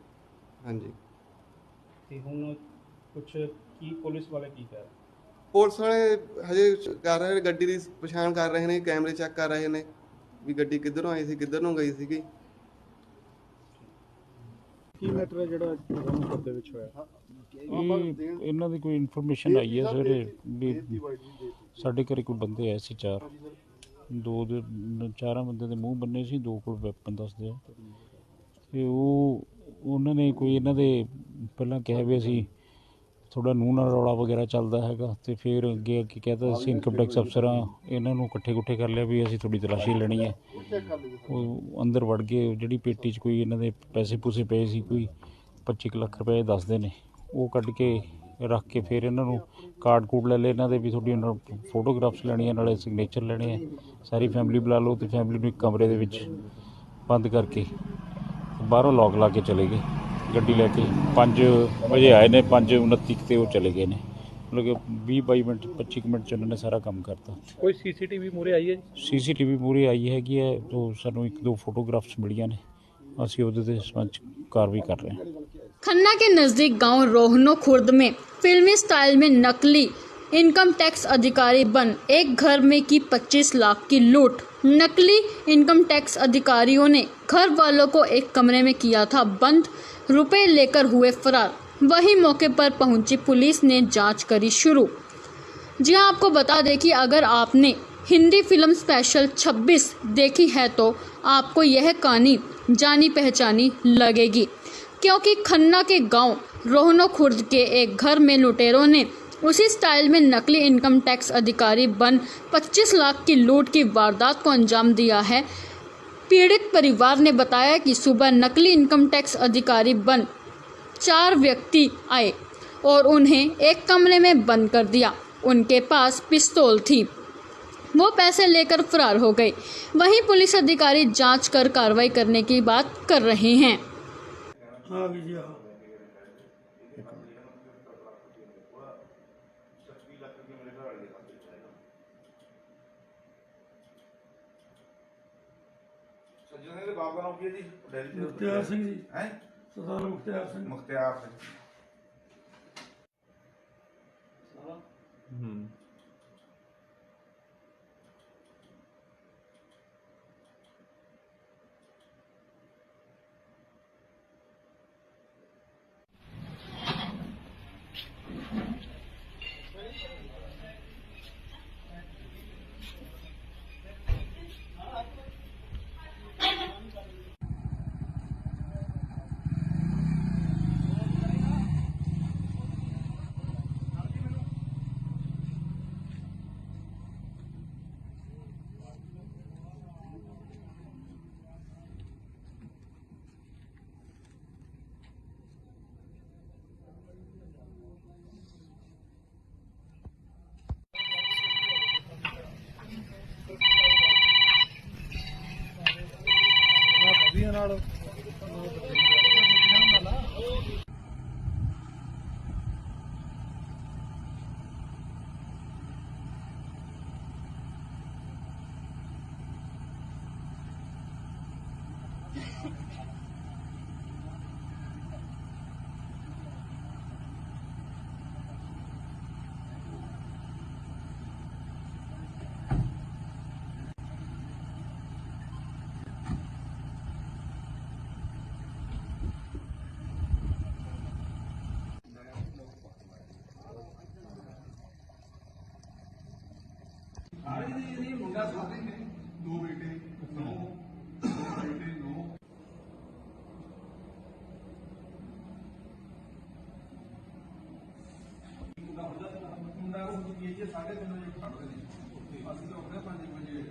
ਹਾਂਜੀ। ਤੇ ਹੁਣ ਕੁਛ ਕੀ ਪੁਲਿਸ ਵਾਲੇ ਕੀ ਕਹਿ ਰਹੇ? ਪੁਲਿਸ ਵਾਲੇ ਹਜੇ ਕਰ ਰਹੇ ਨੇ, ਗੱਡੀ ਦੀ ਪਛਾਣ ਕਰ ਰਹੇ ਨੇ, ਕੈਮਰੇ ਚੈੱਕ ਕਰ ਰਹੇ ਨੇ ਵੀ ਗੱਡੀ ਕਿੱਧਰੋਂ ਆਈ ਸੀ, ਕਿੱਧਰ ਨੂੰ ਗਈ ਸੀਗੀ। ਕੀ ਮੈਟਰ ਹੈ ਜਿਹੜਾ ਰੋਣਗੜ ਦੇ ਵਿੱਚ ਹੋਇਆ? ਇਹਨਾਂ ਦੀ ਕੋਈ ਇਨਫੋਰਮੇਸ਼ਨ ਆਈ ਹੈ ਸਵੇਰੇ ਵੀ ਸਾਡੇ ਘਰੇ ਕੋਈ ਬੰਦੇ ਆਏ ਸੀ 4 ਚਾਰਾਂ ਬੰਦੇ ਦੇ ਮੂੰਹ ਬੰਨੇ ਸੀ, 2 ਕੋਲ ਵੈਪਨ ਦੱਸਦੇ ਆ। ਤੇ ਉਹਨਾਂ ਨੇ ਕੋਈ ਇਹਨਾਂ ਦੇ ਪਹਿਲਾਂ ਕਿਹਾ ਵੀ ਅਸੀਂ ਥੋੜਾ ਨੂੰਹ ਨਾਲ ਰੌਲਾ ਵਗੈਰਾ ਚੱਲਦਾ ਹੈਗਾ ਤੇ ਫਿਰ ਅੱਗੇ ਅੱਗੇ ਕਹਿੰਦਾ ਅਸੀਂ ਇਨਕਮ ਟੈਕਸ ਅਫਸਰ ਹਾਂ, ਇਹਨਾਂ ਨੂੰ ਇਕੱਠੇ ਕਰ ਲਿਆ ਵੀ ਅਸੀਂ ਥੋੜੀ ਤਲਾਸ਼ੀ ਲੈਣੀ ਹੈ। ਉਹ ਅੰਦਰ ਵੜ ਗਏ, ਜਿਹੜੀ ਪੇਟੀ 'ਚ ਕੋਈ ਇਹਨਾਂ ਦੇ ਪੈਸੇ ਪੂਸੇ ਪਏ ਸੀ, ਕੋਈ 25 ਲੱਖ ਰੁਪਏ ਦੱਸਦੇ ਨੇ, ਉਹ ਕੱਢ ਕੇ ਰੱਖ ਕੇ ਫਿਰ ਇਹਨਾਂ ਨੂੰ ਕਾਰਡ ਕੂਡ ਲੈ ਲਏ ਇਹਨਾਂ ਦੇ ਵੀ ਤੁਹਾਡੀ ਉਹਨਾਂ ਫੋਟੋਗ੍ਰਾਫਸ ਲੈਣੀਆਂ, ਨਾਲੇ ਸਿਗਨੇਚਰ ਲੈਣੇ ਆ, ਸਾਰੀ ਫੈਮਿਲੀ ਬੁਲਾ ਲਓ, ਤੇ ਫੈਮਿਲੀ ਨੂੰ ਇੱਕ ਕਮਰੇ ਦੇ ਵਿੱਚ ਬੰਦ ਕਰਕੇ ਬਾਹਰੋਂ ਲੌਕ ਲਾ ਕੇ ਚਲੇ ਗਏ। ਗੱਡੀ ਲੈ ਕੇ 5 ਵਜੇ ਆਏ ਨੇ, 5:29 ਤੇ ਉਹ ਚਲੇ ਗਏ ਨੇ। ਮਤਲਬ ਕਿ 20-22 ਮਿੰਟ 25 ਮਿੰਟ 'ਚ ਉਹਨਾਂ ਨੇ ਸਾਰਾ ਕੰਮ ਕਰਤਾ। ਕੋਈ ਸੀਸੀਟੀਵੀ ਮੂਹਰੇ ਆਈ ਹੈ ਜੀ? ਸੀਸੀਟੀਵੀ ਮੂਹਰੇ ਆਈ ਹੈਗੀ ਹੈ, ਉਹ ਸਾਨੂੰ 1-2 फोटोग्राफ्स मिलियाँ ने, ਅਸੀਂ ਉਹਦੇ ਤੇ ਸੰਬੰਧ कार्रवाई कर रहे हैं। खन्ना के नजदीक गांव रोहनो खुर्द में फिल्मी स्टाइल में नकली इनकम टैक्स अधिकारी बन एक घर में की 25 लाख की लूट। नकली इनकम टैक्स अधिकारियों ने घर वालों को एक कमरे में किया था बंद, रुपए लेकर हुए फरार। वही मौके पर पहुंची पुलिस ने जांच करी शुरू। जी हाँ, आपको बता दें कि अगर आपने हिंदी फिल्म स्पेशल 26 देखी है तो आपको यह कहानी जानी पहचानी लगेगी, क्योंकि खन्ना के गांव रोहनो खुर्द के एक घर में लुटेरों ने उसी स्टाइल में नकली इनकम टैक्स अधिकारी बन 25 लाख की लूट की वारदात को अंजाम दिया है। पीड़ित परिवार ने बताया कि सुबह नकली इनकम टैक्स अधिकारी बन 4 व्यक्ति आए और उन्हें एक कमरे में बंद कर दिया। उनके पास पिस्तौल थी, वो पैसे लेकर फरार हो गए। वहीं पुलिस अधिकारी जांच कर कार्रवाई करने की बात कर रहे हैं। ਆ ਗਈ ਜੀ ਆ ਸੱਜਣ ਦੇ ਬਾਬਾ ਨਾਮ ਕੀ ਹੈ ਜੀ? ਡੈਡੀ ਤੇ ਮੁਖਤਿਆਰ ਸਿੰਘ ਜੀ, ਹੈ ਸਰਦਾਰ ਮੁਖਤਿਆਰ ਸਿੰਘ। ਮੁਖਤਿਆਰ ਸਿੰਘ। ਮੁੰਡਾ ਸਾਰੇ ਨੇ 2 ਬੇਟੇ 9 ਬੇਟੇ 9 ਮੁੰਡਾ ਨੂੰ ਕੀ ਜੇ 3:30 ਵਜੇ ਛੱਡਦੇ ਨੇ, ਅਸੀਂ ਤਾਂ ਉੱਠਦੇ 5 ਵਜੇ।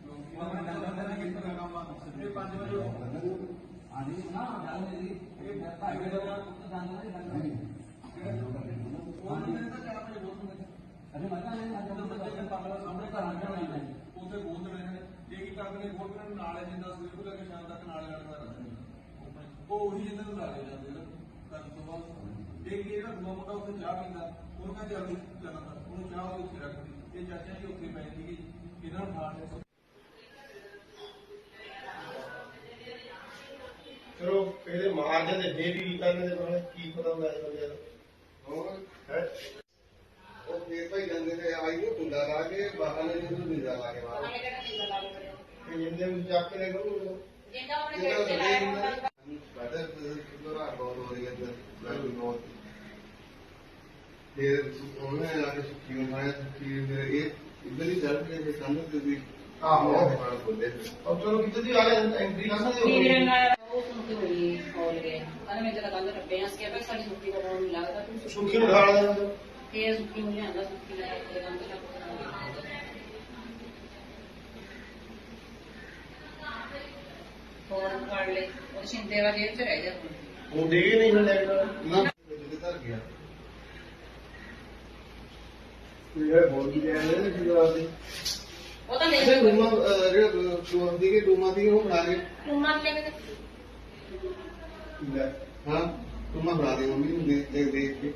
ਲੋਕ ਉਹਨਾਂ ਨੇ ਜਾਂਦਾ ਨਾ ਕਿਸ ਤਰ੍ਹਾਂ ਕੰਮ ਆ, ਇਹ 5 ਵਜੇ ਆਣੀ ਨਾ ਗੱਲ ਮੇਰੀ ਇਹ ਬੈਠਾ ਹੈ ਜਿਹੜਾ ਉੱਤੇ ਜਾਂਦਾ ਨਹੀਂ ਉਹਨਾਂ ਨੇ ਤਾਂ 4 ਵਜੇ ਬੋਲਦੇ ਅਰੇ ਮਜ਼ਾ ਨਹੀਂ ਆਉਂਦਾ ਬੱਚੇ ਪਾਪਾ ਸਾਹਮਣੇ ਘਰ ਆ ਜਾਣਾ ਉੱਥੇ ਬੋਲਦੇ ਨੇ ਜੇ ਕੀ ਕਰਦੇ ਨੇ ਬੋਲਦੇ ਨੇ ਨਾਲੇ ਜਿੰਦਾ ਸਵੇਰ ਤੋਂ ਲੈ ਕੇ ਸ਼ਾਮ ਤੱਕ ਨਾਲੇ ਲੜਦਾ ਰਹਿੰਦਾ ਉਹ ਉਹੀ ਜਿੰਦਾ ਨੂੰ ਲਾ ਕੇ ਜਾਂਦੇ ਨੇ ਕਰਨ ਤੋਂ ਬਾਅਦ ਜੇ ਕੀ ਜਿਹੜਾ ਦੂਆ ਮੁੰਡਾ ਉੱਥੇ ਚਾਹ ਪੀਂਦਾ ਉਹਨੂੰ ਕਹਿੰਦੇ ਜਲਦੀ ਜਾਣਾ ਉਹਨੂੰ ਚਾਹ ਉਹਦੇ ਉੱਤੇ ਰੱਖਦੀ ਇਹ ਚਾਚਾ ਜੀ ਉੱਥੇ ਪੈ ਸੀਗੀ ਇਹਨਾਂ ਨੂੰ ਠਾਠ ਚਲੋ ਇਹਦੇ ਮਾਰਜਨ ਦੇ ਫੇਰ ਵੀ ਕਰਨ ਦੇ ਬਾਰੇ ਕੀ ਪਤਾ ਹੁੰਦਾ ਇਸ ਬੰਦੇ ਦਾ ਹੋਰ ਹੈ ਉਹ ਫੇਰ ਭਾਈ ਜਾਂਦੇ ਨੇ ਆਈ ਨੂੰ ਕੁੰਡਾ ਲਾ ਕੇ ਬਾਹਰ ਨੇ ਨੂੰ ਨੀਂਦਾ ਲਾ ਕੇ ਬਾਹਰ ਇਹ ਜਿੰਦੇ ਨੂੰ ਚੱਕ ਕੇ ਕਰੂਗਾ ਜਿੰਦਾ ਉਹਨੇ ਬਦਰ ਕਿੰਨਾ ਬਹੁਤ ਹੋ ਰਹੀ ਹੈ ਲਾਈਵ ਨੋਟ ਫਿਰ ਉਹਨੇ ਲਾ ਕੇ ਸੁੱਕੀ ਹੋਇਆ ਕਿ ਇਹ ਇਧਰ ਹੀ ਚੱਲ ਕੇ ਕੰਨ ਤੇ ਵੀ ਆਹੋ अब चलो कितनी आ रहे हैं एंट्री कर सकते हो ਉਹ ਸੁਣ ਕੇ ਹੋਈ ਕਾਲ ਗਏ ਕਹਿੰਦਾ ਮੈਂ ਜਰਾ ਤਾਂ ਕੰਧ ਟੱਪੇ ਆ ਕਿ ਭਾਈ ਸਾਡੀ ਸੁੱਕੀ ਦਾ ਨਹੀਂ ਲੱਗਦਾ ਤੂੰ ਸੁੱਖੀ ਨੂੰ ਉਠਾ ਲਿਆ ਫੇਰ ਸੁੱਕੀ ਨੂੰ ਲਿਆਂਦਾ ਸੁੱਕੀ ਲੈ ਕੇ ਕੰਧ ਟੱਪ ਹੋਰ ਫੜ ਲੈ ਉਹ ਸ਼ਿੰਦੇ ਵਾਲੀ ਜੇਬ ਚ ਰਹਿ ਜਾ ਉਹ ਡਿੱਗੇ ਨਹੀਂ ਹੁਣ ਲੈ ਨਾ ਧਰ ਗਿਆ ਇਹ ਬੋਲ ਵੀ ਗਿਆ ਨੇ ਜੀ ਉਹ ਤਾਂ ਲੈ ਇਹ ਰੂਮਾ ਜਿਹੜਾ ਰੂਮਾ ਦੀ ਉਹ ਬਣਾ ਕੇ ਰੂਮਾਂ ਲੈ ਕੇ ਲੈ ਹਾਂ ਰੂਮਾ ਬਣਾ ਦੇ ਮੰਮੀ ਨੂੰ ਦੇਖ ਕੇ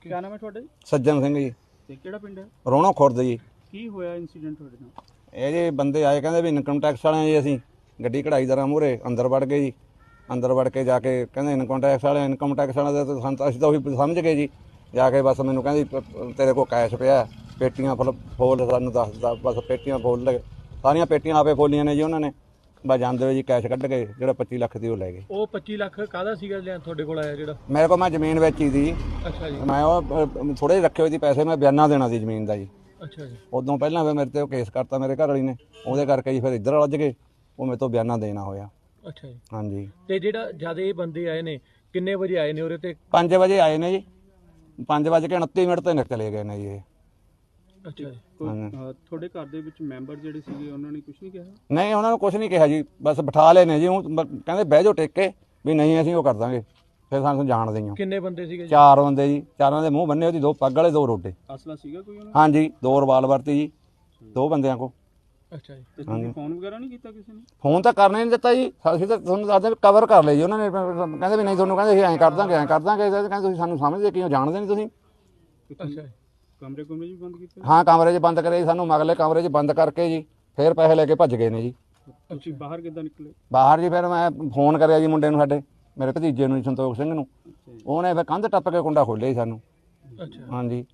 ਕੀ ਨਾਮ ਹੈ ਤੁਹਾਡਾ ਜੀ ਸੱਜਣ ਸਿੰਘ ਜੀ, ਤੇ ਕਿਹੜਾ ਪਿੰਡ ਹੈ? ਰੋਣਾ ਖੁਰਦ ਜੀ। ਕੀ ਹੋਇਆ ਇਨਸੀਡੈਂਟ ਤੁਹਾਡੇ ਨਾਲ? ਇਹ ਜੀ ਬੰਦੇ ਆਏ ਕਹਿੰਦੇ ਵੀ ਇਨਕਮ ਟੈਕਸ ਵਾਲਿਆਂ ਜੀ ਅਸੀਂ ਗੱਡੀ ਕਢਾਈ ਦਰਾਂ ਮੂਹਰੇ ਅੰਦਰ ਵੜ ਗਏ ਜੀ। ਅੰਦਰ ਵੜ ਕੇ ਜਾ ਕੇ ਕਹਿੰਦੇ ਇਨਕਮ ਟੈਕਸ ਵਾਲਿਆਂ ਦੇ ਸਾਨੂੰ ਤਾਂ ਅਸੀਂ ਤਾਂ ਉਹੀ ਸਮਝ ਗਏ ਜੀ। ਜਾ ਕੇ ਬਸ ਮੈਨੂੰ ਕਹਿੰਦੀ ਤੇਰੇ ਕੋਲ ਕੈਸ਼ ਪਿਆ, ਪੇਟੀਆਂ ਫੋਲ ਸਾਨੂੰ ਦੱਸਦਾ, ਬਸ ਪੇਟੀਆਂ ਫੋਲ ਲੈ ਸਾਰੀਆਂ ਪੇਟੀਆਂ ਆਪੇ ਫੋਲੀਆਂ ਨੇ ਜੀ ਉਹਨਾਂ ਨੇ। ਬਸ ਜਾਂਦੇ ਹੋਏ ਜੀ ਕੈਸ਼ ਕੱਢ ਕੇ ਜਿਹੜਾ 25 ਲੱਖ ਦੀ ਉਹ ਲੈ ਗਏ। ਉਹ 25 ਲੱਖ ਕਾਹਦਾ ਸੀਗਾ ਲਿਆ ਤੁਹਾਡੇ ਕੋਲ ਆਇਆ ਜਿਹੜਾ? ਮੇਰੇ ਕੋਲ ਮੈਂ ਜ਼ਮੀਨ ਵੇਚੀ ਦੀ, ਅੱਛਾ ਜੀ, ਮੈਂ ਉਹ ਥੋੜੇ ਜਿਹੇ ਰੱਖੇ ਹੋਏ ਸੀ ਪੈਸੇ, ਮੈਂ ਬਿਆਨਾ ਦੇਣਾ ਸੀ ਜ਼ਮੀਨ ਦਾ ਜੀ। ਅੱਛਾ ਜੀ, ਉਦੋਂ ਪਹਿਲਾਂ ਫਿਰ ਮੇਰੇ ਤੇ ਉਹ ਕੇਸ ਕਰਤਾ ਮੇਰੇ ਘਰ ਵਾਲੀ ਨੇ, ਉਹਦੇ ਕਰਕੇ ਜੀ ਫਿਰ ਇੱਧਰ ਵੱਜ ਗਏ, ਉਹ ਮੇਰੇ ਤੋਂ ਬਿਆਨਾ ਦੇਣਾ ਹੋਇਆ। ਅੱਛਾ ਜੀ। ਹਾਂਜੀ, ਤੇ ਜਿਹੜਾ ਜਦ ਇਹ ਬੰਦੇ ਆਏ ਨੇ ਕਿੰਨੇ ਵਜੇ ਆਏ ਨੇ ਉਰੇ ਤੇ? 5 ਵਜੇ ਆਏ ਨੇ ਜੀ, 5:29 ਤੇ ਚਲੇ ਗਏ ਨੇ ਜੀ ਇਹ। ਅੱਛਾ ਜੀ। ਤੁਹਾਡੇ ਘਰ ਦੇ ਵਿੱਚ ਮੈਂਬਰ ਜਿਹੜੇ ਸੀਗੇ ਉਹਨਾਂ ਨੇ ਕੁਝ ਨਹੀਂ ਕਿਹਾ? ਨਹੀਂ, ਉਹਨਾਂ ਨੂੰ ਕੁਝ ਨਹੀਂ ਕਿਹਾ ਜੀ, ਬਸ ਬਿਠਾ ਲਏ ਨੇ ਜੀ। ਉਹ ਕਹਿੰਦੇ ਬਹਿ ਜਾਓ ਟੇਕ ਕੇ, ਵੀ ਨਹੀਂ ਅਸੀਂ ਉਹ ਕਰ ਦਾਂਗੇ, ਫਿਰ ਸਾਨੂੰ ਜਾਣਦੇ ਹੀ। ਕਿੰਨੇ ਬੰਦੇ ਸੀਗੇ ਜੀ? 4 ਬੰਦੇ ਜੀ, 4 ਦੇ ਮੂੰਹ ਬੰਨੇ ਉਹਦੀ, 2 ਪੱਗ ਵਾਲੇ 2 ਰੋਡੇ। ਅਸਲਾ ਸੀਗਾ ਕੋਈ ਉਹਨਾਂ ਹਾਂਜੀ, 2 ਰਿਵਾਲਵਰ ਤੀ ਜੀ 2 ਬੰਦਿਆਂ ਕੋ। ਅੱਛਾ ਜੀ। ਤੇ ਤੁਸੀਂ ਫੋਨ ਵਗੈਰਾ ਨਹੀਂ ਕੀਤਾ ਕਿਸੇ ਨੇ? ਫੋਨ ਤਾਂ ਕਰਨੇ ਨਹੀਂ ਦਿੱਤਾ ਜੀ, ਅਸੀਂ ਤਾਂ ਤੁਹਾਨੂੰ ਦੱਸਦੇ ਵੀ ਕਵਰ ਕਰ ਲਏ ਜੀ ਉਹਨਾਂ ਨੇ। ਕਹਿੰਦੇ ਵੀ ਨਹੀਂ ਤੁਹਾਨੂੰ, ਕਹਿੰਦੇ ਅਸੀਂ ਐਂ ਕਰ ਦਾਂਗੇ ਐਂ ਕਰ ਦਾਂਗੇ। ਕਹਿੰਦੇ ਤੁਸੀਂ ਸਾਨੂੰ ਸਮਝਦੇ ਕਿਉਂ, ਜਾਣਦੇ ਨਹੀਂ ਤੁਸੀਂ। ਅੱਛਾ ਜੀ। ਕਮਰੇ ਕੁਮਰੇ ਵੀ ਬੰਦ ਕੀਤੇ? ਹਾਂ, ਕਮਰੇ 'ਚ ਬੰਦ ਕਰੇ ਜੀ ਸਾਨੂੰ, ਮਗਲੇ ਕਮਰੇ 'ਚ ਬੰਦ ਕਰਕੇ ਜੀ ਫਿਰ ਪੈਸੇ ਲੈ ਕੇ ਭੱਜ ਗਏ ਨੇ ਜੀ। ਤੁਸੀਂ ਬਾਹਰ ਕਿੱਦਾਂ ਨਿਕਲੇ? ਬਾਹਰ ਜੀ ਫਿਰ ਮੈਂ ਫੋਨ ਕਰਿਆ ਜੀ ਮੁੰਡੇ ਨੂੰ, ਸਾਡੇ ਮੇਰੇ ਭਤੀਜੇ ਨੂੰ, ਸੰਤੋਖ ਸਿੰਘ ਨੂੰ। ਉਹਨੇ ਫਿਰ ਕੰਧ ਟੱਪ ਕੇ ਕੁੰਡਾ ਖੋਲ੍ਹਿਆ ਜੀ ਸਾਨੂੰ। ਅੱਛਾ। ਹਾਂਜੀ,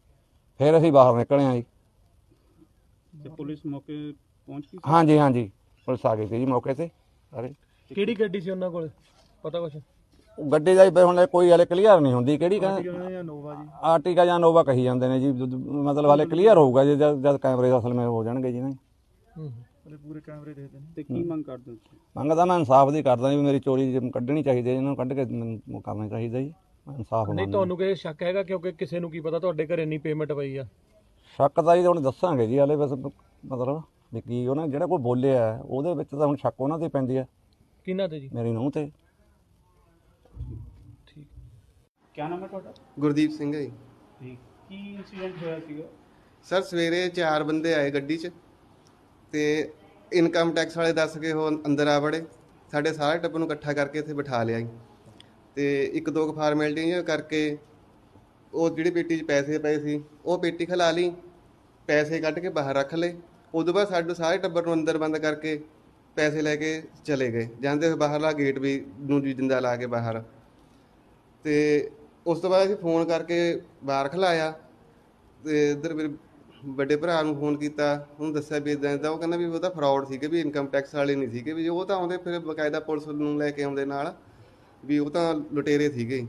ਫਿਰ ਅਸੀਂ ਬਾਹਰ ਨਿਕਲੇ ਹਾਂ ਜੀ। ਤੇ ਪੁਲਿਸ ਮੌਕੇ ਪਹੁੰਚ ਗਈ? ਹਾਂਜੀ ਹਾਂਜੀ, ਪੁਲਿਸ ਆ ਗਈ ਸੀ ਜੀ ਮੌਕੇ ਤੇ ਸਾਰੇ। ਕਿਹੜੀ ਗੱਡੀ ਸੀ ਉਹਨਾਂ ਕੋਲ, ਪਤਾ ਕੁਛ? ਉਹ ਗੱਡੀ ਦਾ ਜੀ ਹੁਣ ਕੋਈ ਹਲੇ ਕਲੀਅਰ ਨਹੀਂ ਹੁੰਦੀ ਕਿਹੜੀ ਕਹਿੰਦੇ, ਜਾਂ ਨੋਵਾ ਜੀ? ਆਰਟੀਕਾ ਜਾਂ ਨੋਵਾ ਕਹੀ ਜਾਂਦੇ ਨੇ ਜੀ। ਮਤਲਬ ਹਲੇ ਕਲੀਅਰ ਹੋਊਗਾ ਜੀ ਜਦ ਕੈਮਰੇ ਅਸਲ ਵਿੱਚ ਹੋ ਜਾਣਗੇ ਜੀ ਨਾ। ਹਲੇ ਪੂਰੇ ਕੈਮਰੇ ਦੇਖਦੇ ਨੇ। ਤੇ ਕੀ ਮੰਗ ਕਰਦੇ ਹੋ? ਮੰਗਦਾ ਮੈਂ ਇਨਸਾਫ ਦੀ ਕਰਦਾ ਜੀ, ਮੇਰੀ ਚੋਰੀ ਕੱਢਣੀ ਚਾਹੀਦੀ ਹੈ, ਇਹਨਾਂ ਨੂੰ ਕੱਢ ਕੇ ਮੈਨੂੰ ਕਰਨਾ ਚਾਹੀਦਾ ਜੀ। ਇਨਸਾਫ ਨਹੀਂ, ਤੁਹਾਨੂੰ ਕਿਸੇ ਸ਼ੱਕ ਹੈਗਾ? ਕਿਉਂਕਿ ਕਿਸੇ ਨੂੰ ਕੀ ਪਤਾ ਤੁਹਾਡੇ ਘਰੇ ਇੰਨੀ ਪੇਮੈਂਟ ਪਈ ਆ। ਸ਼ੱਕ ਤਾਂ ਜੀ ਹੁਣ ਦੱਸਾਂਗੇ ਜੀ ਹਲੇ, ਬਸ ਮਤਲਬ ਵੀ ਕੀ ਉਹਨਾਂ ਜਿਹੜਾ ਕੋਈ ਬੋਲਿਆ ਉਹਦੇ ਵਿੱਚ ਤਾਂ ਹੁਣ ਸ਼ੱਕ ਉਹਨਾਂ ਤੇ ਪੈਂਦੀ ਹੈ। ਕਿਹਨਾਂ ਤੇ ਜੀ? ਮੇਰੀ ਨੂੰਹ ਤੇ। ਠੀਕ। ਕੀ ਨਾਮ ਹੈ ਤੁਹਾਡਾ? ਗੁਰਦੀਪ ਸਿੰਘ ਹੈ ਜੀ। ਠੀਕ। ਕੀ ਇਨਸੀਡੈਂਟ ਹੋਇਆ ਸੀਗਾ? ਸਰ ਸਵੇਰੇ 4 ਬੰਦੇ ਆਏ ਗੱਡੀ 'ਚ, ਤੇ ਇਨਕਮ ਟੈਕਸ ਵਾਲੇ ਦੱਸ ਕੇ ਉਹ ਅੰਦਰ ਆ ਵੜੇ। ਸਾਡੇ ਸਾਰੇ ਟੱਬਰ ਨੂੰ ਇਕੱਠਾ ਕਰਕੇ ਇੱਥੇ ਬਿਠਾ ਲਿਆ ਜੀ, ਤੇ 1-2 ਫਾਰਮੈਲਿਟੀਆਂ ਕਰਕੇ ਉਹ ਜਿਹੜੀ ਪੇਟੀ 'ਚ ਪੈਸੇ ਪਏ ਸੀ ਉਹ ਪੇਟੀ ਖਿਲਾ ਲਈ, ਪੈਸੇ ਕੱਢ ਕੇ ਬਾਹਰ ਰੱਖ ਲਏ। ਉਦੋਂ ਬਾਅਦ ਸਾਡੇ ਸਾਰੇ ਟੱਬਰ ਨੂੰ ਅੰਦਰ ਬੰਦ ਕਰਕੇ ਪੈਸੇ ਲੈ ਕੇ ਚਲੇ ਗਏ। ਜਾਂਦੇ ਹੋਏ ਬਾਹਰਲਾ ਗੇਟ ਵੀ ਨੂੰ ਜੀ ਜਿੰਦਾ ਲਾ ਕੇ ਬਾਹਰ। ਤੇ ਉਸ ਤੋਂ ਬਾਅਦ ਅਸੀਂ ਫੋਨ ਕਰਕੇ ਬਾਹਰ ਖਿਲਾਇਆ, ਤੇ ਇੱਧਰ ਮੇਰੇ ਵੱਡੇ ਭਰਾ ਨੂੰ ਫੋਨ ਕੀਤਾ, ਉਹਨੂੰ ਦੱਸਿਆ ਵੀ ਇੱਦਾਂ ਇੱਦਾਂ। ਉਹ ਕਹਿੰਦਾ ਵੀ ਉਹ ਤਾਂ ਫਰਾਡ ਸੀਗੇ, ਵੀ ਇਨਕਮ ਟੈਕਸ ਵਾਲੇ ਨਹੀਂ ਸੀਗੇ, ਵੀ ਉਹ ਤਾਂ ਆਉਂਦੇ ਫਿਰ ਬਕਾਇਦਾ ਪੁਲਿਸ ਨੂੰ ਲੈ ਕੇ ਆਉਂਦੇ ਨਾਲ, ਵੀ ਉਹ ਤਾਂ ਲੁਟੇਰੇ ਸੀਗੇ।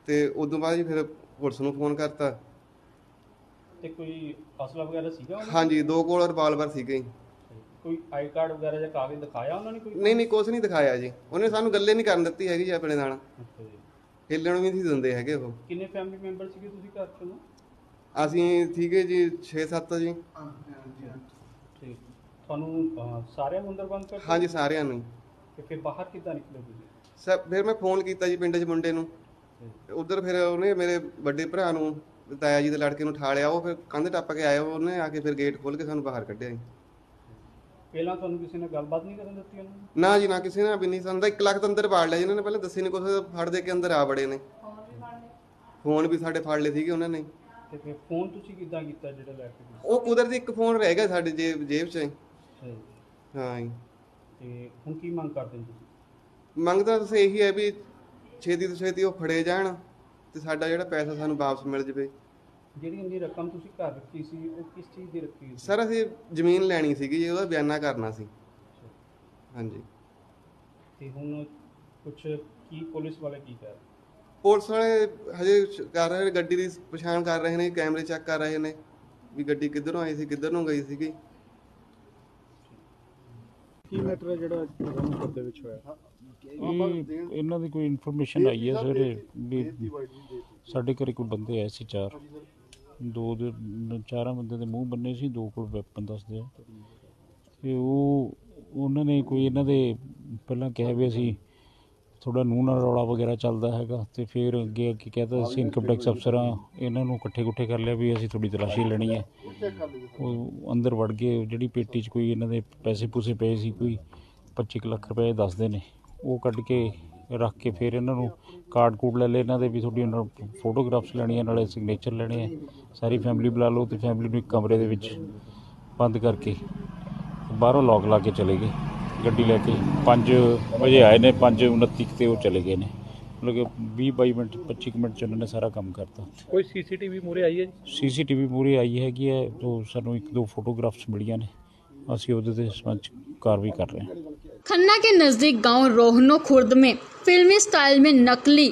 ਤੇ ਉਦੋਂ ਬਾਅਦ ਜੀ ਫਿਰ ਪੁਲਿਸ ਨੂੰ ਫੋਨ ਕਰਤਾ। ਤੇ ਕੋਈ ਅਸਲਾ ਵਗੈਰਾ ਸੀਗਾ ਉਹਨਾਂ ਹਾਂਜੀ, 2 ਕੋਲ ਰਿਵਾਲਵਰ ਸੀਗੇ ਜੀ। ਕੋਲ? ਕੋਈ ਆਈ ਕਾਰਡ ਵਗੈਰਾ ਜਾਂ ਕਾਗਜ਼ ਦਿਖਾਇਆ ਉਹਨਾਂ ਨੇ ਕੋਈ? ਨਹੀਂ, ਕੁਛ ਨਹੀਂ ਦਿਖਾਇਆ ਜੀ। ਉਹਨੇ ਸਾਨੂੰ ਗੱਲੇ ਨਹੀਂ ਕਰਨ ਦਿੱਤੀ ਹੈਗੀ ਜੀ ਆਪਣੇ ਨਾਲ, ਅੱਛਾ ਜੀ। ਹਿੱਲਣ ਵੀ ਨਹੀਂ ਦਿੰਦੇ ਹੈਗੇ ਉਹ। ਕਿੰਨੇ ਫੈਮਿਲੀ ਮੈਂਬਰ ਸੀਗੇ ਤੁਸੀਂ ਘਰ 'ਚ? ਅਸੀਂ ਸੀਗੇ ਜੀ 6-7 ਜੀ। ਠੀਕ। ਤੁਹਾਨੂੰ ਸਾਰਿਆਂ ਨੂੰ ਅੰਦਰ ਬੰਦ ਕਰ ਦਿੱਤਾ? ਹਾਂਜੀ, ਸਾਰਿਆਂ ਨੂੰ। ਤੇ ਫਿਰ ਬਾਹਰ ਕਿੱਦਾਂ ਨਿਕਲੇ ਤੁਸੀਂ? ਸਰ ਫਿਰ ਮੈਂ ਫੋਨ ਕੀਤਾ ਜੀ ਪਿੰਡ 'ਚ ਮੁੰਡੇ ਨੂੰ, ਉਧਰ ਫਿਰ ਉਹਨੇ ਮੇਰੇ ਵੱਡੇ ਭਰਾ ਨੂੰ, ਤਾਇਆ ਜੀ ਦੇ ਲੜਕੇ ਨੂੰ ਉਠਾ ਲਿਆ। ਉਹ ਫਿਰ ਕੰਧ ਟੱਪ ਕੇ ਆਇਆ, ਉਹਨੇ ਆ ਕੇ ਫਿਰ ਗੇਟ ਖੋਲ੍ਹ ਕੇ ਸਾਨੂੰ ਬਾਹਰ ਕੱਢਿਆ ਜੀ। ਪਹਿਲਾਂ ਤੁਹਾਨੂੰ ਕਿਸੇ ਨੇ ਗੱਲਬਾਤ ਨਹੀਂ ਕਰਨ ਦਿੱਤੀ ਉਹਨਾਂ ਨੇ? ਨਾ ਜੀ ਨਾ, ਕਿਸੇ ਨੇ ਵੀ ਨਹੀਂ। ਸਾਨੂੰ ਤਾਂ 1 ਲੱਖ ਤਾਂ ਅੰਦਰ ਵਾੜ ਲਿਆ ਜੀ ਇਹਨਾਂ ਨੇ, ਪਹਿਲਾਂ ਦੱਸੀ ਨਹੀਂ ਕੁਛ, ਫੜ ਦੇ ਕੇ ਅੰਦਰ ਆ ਬੜੇ ਨੇ। ਫੋਨ ਵੀ ਸਾਡੇ ਫੜ ਲਏ ਸੀਗੇ ਉਹਨਾਂ ਨੇ। ਤੇ ਫਿਰ ਫੋਨ ਤੁਸੀਂ ਕਿੱਦਾਂ ਕੀਤਾ ਜਿਹੜਾ ਲੈ ਕੇ ਗਏ? ਉਹ ਕੁਦਰਤੀ ਇੱਕ ਫੋਨ ਰਹਿ ਗਿਆ ਸਾਡੇ ਜੇਬ 'ਚ। ਅੱਛਾ ਜੀ। ਹਾਂ ਜੀ। ਤੇ ਹੁਣ ਕੀ ਮੰਗ ਕਰਦੇ ਹੋ ਤੁਸੀਂ? ਮੰਗ ਤਾਂ ਬਸ ਇਹੀ ਹੈ ਵੀ ਛੇਤੀ ਤੋਂ ਛੇਤੀ ਉਹ ਫੜੇ ਜਾਣ, ਤੇ ਸਾਡਾ ਜਿਹੜਾ ਪੈਸਾ ਸਾਨੂੰ ਵਾਪਸ ਮਿਲ ਜਾਵੇ। ਜਿਹੜੀ ਇੰਨੀ ਰਕਮ ਤੁਸੀਂ ਘਰ ਰੱਖੀ ਸੀ ਉਹ ਕਿਸ ਚੀਜ਼ ਦੀ ਰੱਖੀ ਸੀ? ਸਰ ਅਸੀਂ ਜ਼ਮੀਨ ਲੈਣੀ ਸੀਗੀ ਜੀ, ਉਹਦਾ ਬਿਆਨਾ ਕਰਨਾ ਸੀ। ਹਾਂਜੀ। ਤੇ ਹੁਣ ਕੁਛ ਕੀ ਪੁਲਿਸ ਵਾਲੇ ਕੀ ਕਹਿ ਰਹੇ? ਪੁਲਿਸ ਵਾਲੇ ਹਜੇ ਕਰ ਰਹੇ ਨੇ, ਗੱਡੀ ਦੀ ਪਛਾਣ ਕਰ ਰਹੇ ਨੇ, ਕੈਮਰੇ ਚੈੱਕ ਕਰ ਰਹੇ ਨੇ ਵੀ ਗੱਡੀ ਕਿੱਧਰੋਂ ਆਈ ਸੀ, ਕਿੱਧਰ ਨੂੰ ਗਈ ਸੀਗੀ। ਕੀ ਮੈਟਰ ਹੈ ਜਿਹੜਾ ਰਮਨਪੁਰ ਦੇ ਵਿੱਚ ਹੋਇਆ? ਇਹਨਾਂ ਦੀ ਕੋਈ ਇਨਫੋਰਮੇਸ਼ਨ ਆਈ ਹੈ ਸਵੇਰੇ ਵੀ ਸਾਡੇ ਘਰੇ ਕੋਈ ਬੰਦੇ ਆਏ ਸੀ ਚਾਰਾਂ ਬੰਦੇ ਦੇ ਮੂੰਹ ਬੰਨੇ ਸੀ, 2 ਕੋਲ ਵੈਪਨ ਦੱਸਦੇ ਆ ਤੇ ਉਹਨਾਂ ਨੇ ਕੋਈ ਇਹਨਾਂ ਦੇ ਪਹਿਲਾਂ ਕਿਹਾ ਵੀ ਅਸੀਂ ਥੋੜਾ ਨੂੰਹ ਨਾਲ ਰੌਲਾ ਵਗੈਰਾ ਚੱਲਦਾ ਹੈਗਾ ਤੇ ਫਿਰ ਅੱਗੇ ਕਹਿਤਾ ਅਸੀਂ ਇਨਕਮ ਟੈਕਸ ਅਫਸਰ ਹਾਂ, ਇਹਨਾਂ ਨੂੰ ਇਕੱਠੇ ਕਰ ਲਿਆ ਵੀ ਅਸੀਂ ਥੋੜੀ ਤਲਾਸ਼ੀ ਲੈਣੀ ਹੈ। ਉਹ ਅੰਦਰ ਵੜ ਗਏ, ਜਿਹੜੀ ਪੇਟੀ 'ਚ ਕੋਈ ਇਹਨਾਂ ਦੇ ਪੈਸੇ ਪੂਸੇ ਪਏ ਸੀ, ਕੋਈ 25 ਲੱਖ ਰੁਪਏ ਦੱਸਦੇ ਨੇ, ਉਹ ਕੱਢ ਕੇ ਰੱਖ ਕੇ ਫਿਰ ਇਹਨਾਂ ਨੂੰ ਕਾਰਡ ਕੂਡ ਲੈ ਲਏ ਇਹਨਾਂ ਦੇ ਵੀ ਤੁਹਾਡੀ ਉਹਨਾਂ ਫੋਟੋਗ੍ਰਾਫਸ ਲੈਣੀਆਂ, ਨਾਲੇ ਸਿਗਨੇਚਰ ਲੈਣੇ ਆ, ਸਾਰੀ ਫੈਮਿਲੀ ਬੁਲਾ ਲਓ ਤੇ ਫੈਮਿਲੀ ਨੂੰ ਇੱਕ ਕਮਰੇ ਦੇ ਵਿੱਚ ਬੰਦ ਕਰਕੇ ਬਾਹਰੋਂ ਲੌਕ ਲਾ ਕੇ ਚਲੇ ਗਏ। ਗੱਡੀ ਲੈ ਕੇ 5 ਵਜੇ ਆਏ ਨੇ, 5:29 ਤੇ ਉਹ ਚਲੇ ਗਏ ਨੇ। ਮਤਲਬ ਕਿ 20-22 ਮਿੰਟ 25 ਮਿੰਟ 'ਚ ਉਹਨਾਂ ਨੇ ਸਾਰਾ ਕੰਮ ਕਰਤਾ। ਕੋਈ ਸੀਸੀਟੀਵੀ ਮੂਹਰੇ ਆਈ ਹੈ ਜੀ? ਸੀਸੀਟੀਵੀ ਮੂਹਰੇ ਆਈ ਹੈਗੀ ਹੈ, ਉਹ ਸਾਨੂੰ 1-2 फोटोग्राफ्स मिलियाँ ने, ਅਸੀਂ ਉਹਦੇ ਤੇ ਸੰਬੰਧ कार्रवाई कर रहे हैं। खन्ना के नजदीक गांव रोहनो खुर्द में फिल्मी स्टाइल में नकली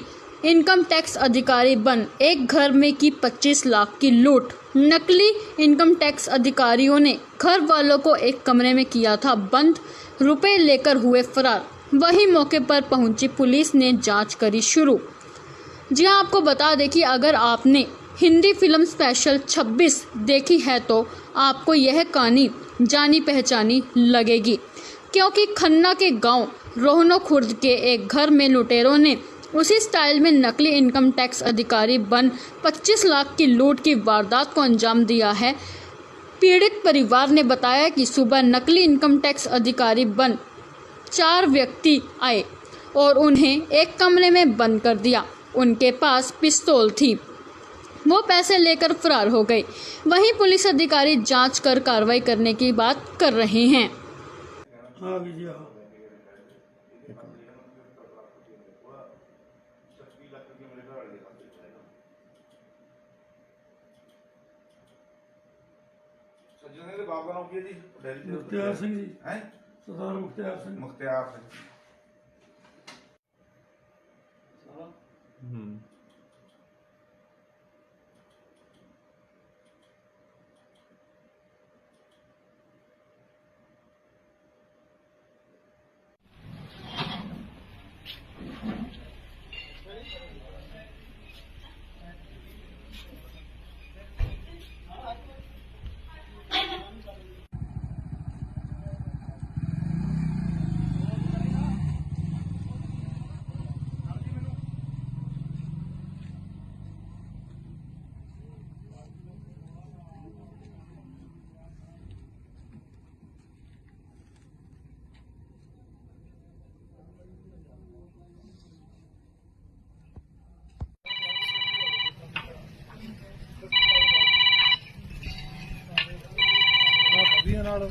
इनकम टैक्स अधिकारी बन एक घर में की 25 लाख की लूट। नकली इनकम टैक्स अधिकारियों ने घर वालों को एक कमरे में किया था बंद, रुपए लेकर हुए फरार। वही मौके पर पहुंची पुलिस ने जांच करी शुरू। जी हां, आपको बता दें कि अगर आपने हिंदी फिल्म स्पेशल 26 देखी है तो आपको यह कहानी जानी पहचानी लगेगी, क्योंकि खन्ना के गांव रोहनो खुर्द के एक घर में लुटेरों ने उसी स्टाइल में नकली इनकम टैक्स अधिकारी बन 25 लाख की लूट की वारदात को अंजाम दिया है। पीड़ित परिवार ने बताया कि सुबह नकली इनकम टैक्स अधिकारी बन 4 व्यक्ति आए और उन्हें एक कमरे में बंद कर दिया। उनके पास पिस्तौल थी, वो पैसे लेकर फरार हो गए। वहीं पुलिस अधिकारी जांच कर कार्रवाई करने की बात कर रहे हैं। आ गई जी। ਸੱਜਣ ਦੇ ਬਾਪ ਦਾ ਨਾਮ ਕੀ ਹੈ ਜੀ? ਡੈਡੀ ਦੇ ਮੁਖਤਿਆਰ ਸਿੰਘ ਜੀ। ਹੈ ਸਰਦਾਰ ਮੁਖਤਿਆਰ ਸਿੰਘ। ਮੁਖਤਿਆਰ ਸਿੰਘ। ਨਾਲ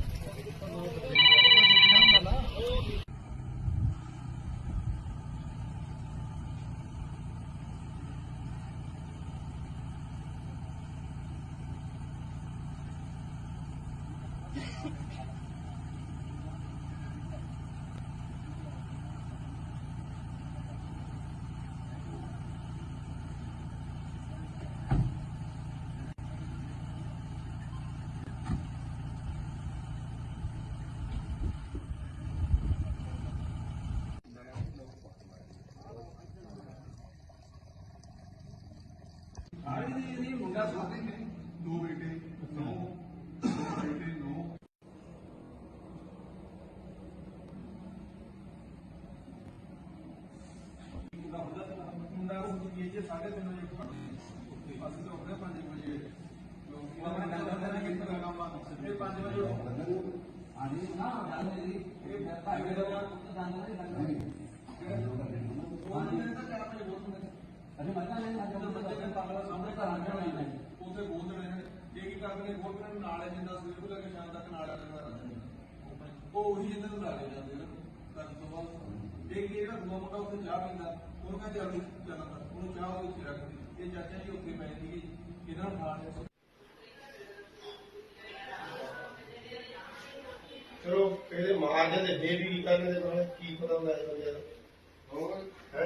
ਮੁੰਡਾ ਸਾਰੇ ਨੇ 2 ਬੇਟੇ 9 ਬੇਟੇ 9 ਮੁੰਡਾ ਨੂੰ ਕੀ ਜੇ 3:30 ਵਜੇ ਅਸੀਂ ਤਾਂ ਉੱਠਦੇ 5 ਵਜੇ ਲੋਕ ਇਹਨਾਂ ਨੇ ਕਹਿੰਦੇ ਨੇ ਕਿ ਤੇਰਾ ਕੰਮ ਆ ਫਿਰ 5 ਵਜੇ ਆਣੀ ਨਾ ਗੱਲ ਨਹੀਂ ਇਹ ਭਾਈ ਦਾ ਜਾਣਦਾ ਨਹੀਂ ਉਹ ਨਹੀਂ ਤਾਂ ਚਾਰ ਵਜੇ ਬੋਲਦੇ ਅਰੇ ਮਜ਼ਾ ਨਹੀਂ ਅੱਜ ਤਾਂ ਬੱਚੇ ਦੇ ਸਾਹਮਣੇ ਘਰ ਆ ਜਾਣਾ ਉੱਥੇ ਬੋਲਦੇ ਨੇ ਇਹ ਕੀ ਕਰਦੇ ਨੇ ਬੋਲਦੇ ਨੇ ਨਾਲੇ ਜਿੰਦਾ ਸਵੇਰ ਤੋਂ ਲੈ ਕੇ ਸ਼ਾਮ ਤੱਕ ਨਾਲੇ ਉਹ ਉਹੀ ਇਹਨਾਂ ਨੂੰ ਲਾ ਕੇ ਜਾਂਦੇ ਨੇ ਕਰਨ ਤੋਂ ਬਾਅਦ ਇਹ ਜਿਹੜਾ ਮੁੰਡਾ ਉੱਥੇ ਚਾਹ ਪੀਂਦਾ ਉਹਨੂੰ ਕਹਿੰਦੇ ਅਗਲੀ ਚੱਲਦਾ ਉਹਨੂੰ ਚਾਹ ਉਹਦੇ ਉੱਤੇ ਰੱਖਦੀ ਇਹ ਚਾਚਾ ਜੀ ਉੱਥੇ ਪੈ ਸੀਗੇ ਇਹਨਾਂ ਨੂੰ ਖਾ ਲਿਆ ਚਲੋ ਇਹਦੇ ਮਾਰਜਨ ਦੇ ਫੇਰ ਵੀ ਕਰਨ ਦੇ ਬਾਰੇ ਕੀ ਪਤਾ ਹੁੰਦਾ ਇਸ ਬੰਦੇ ਦਾ ਹੋਰ ਹੈ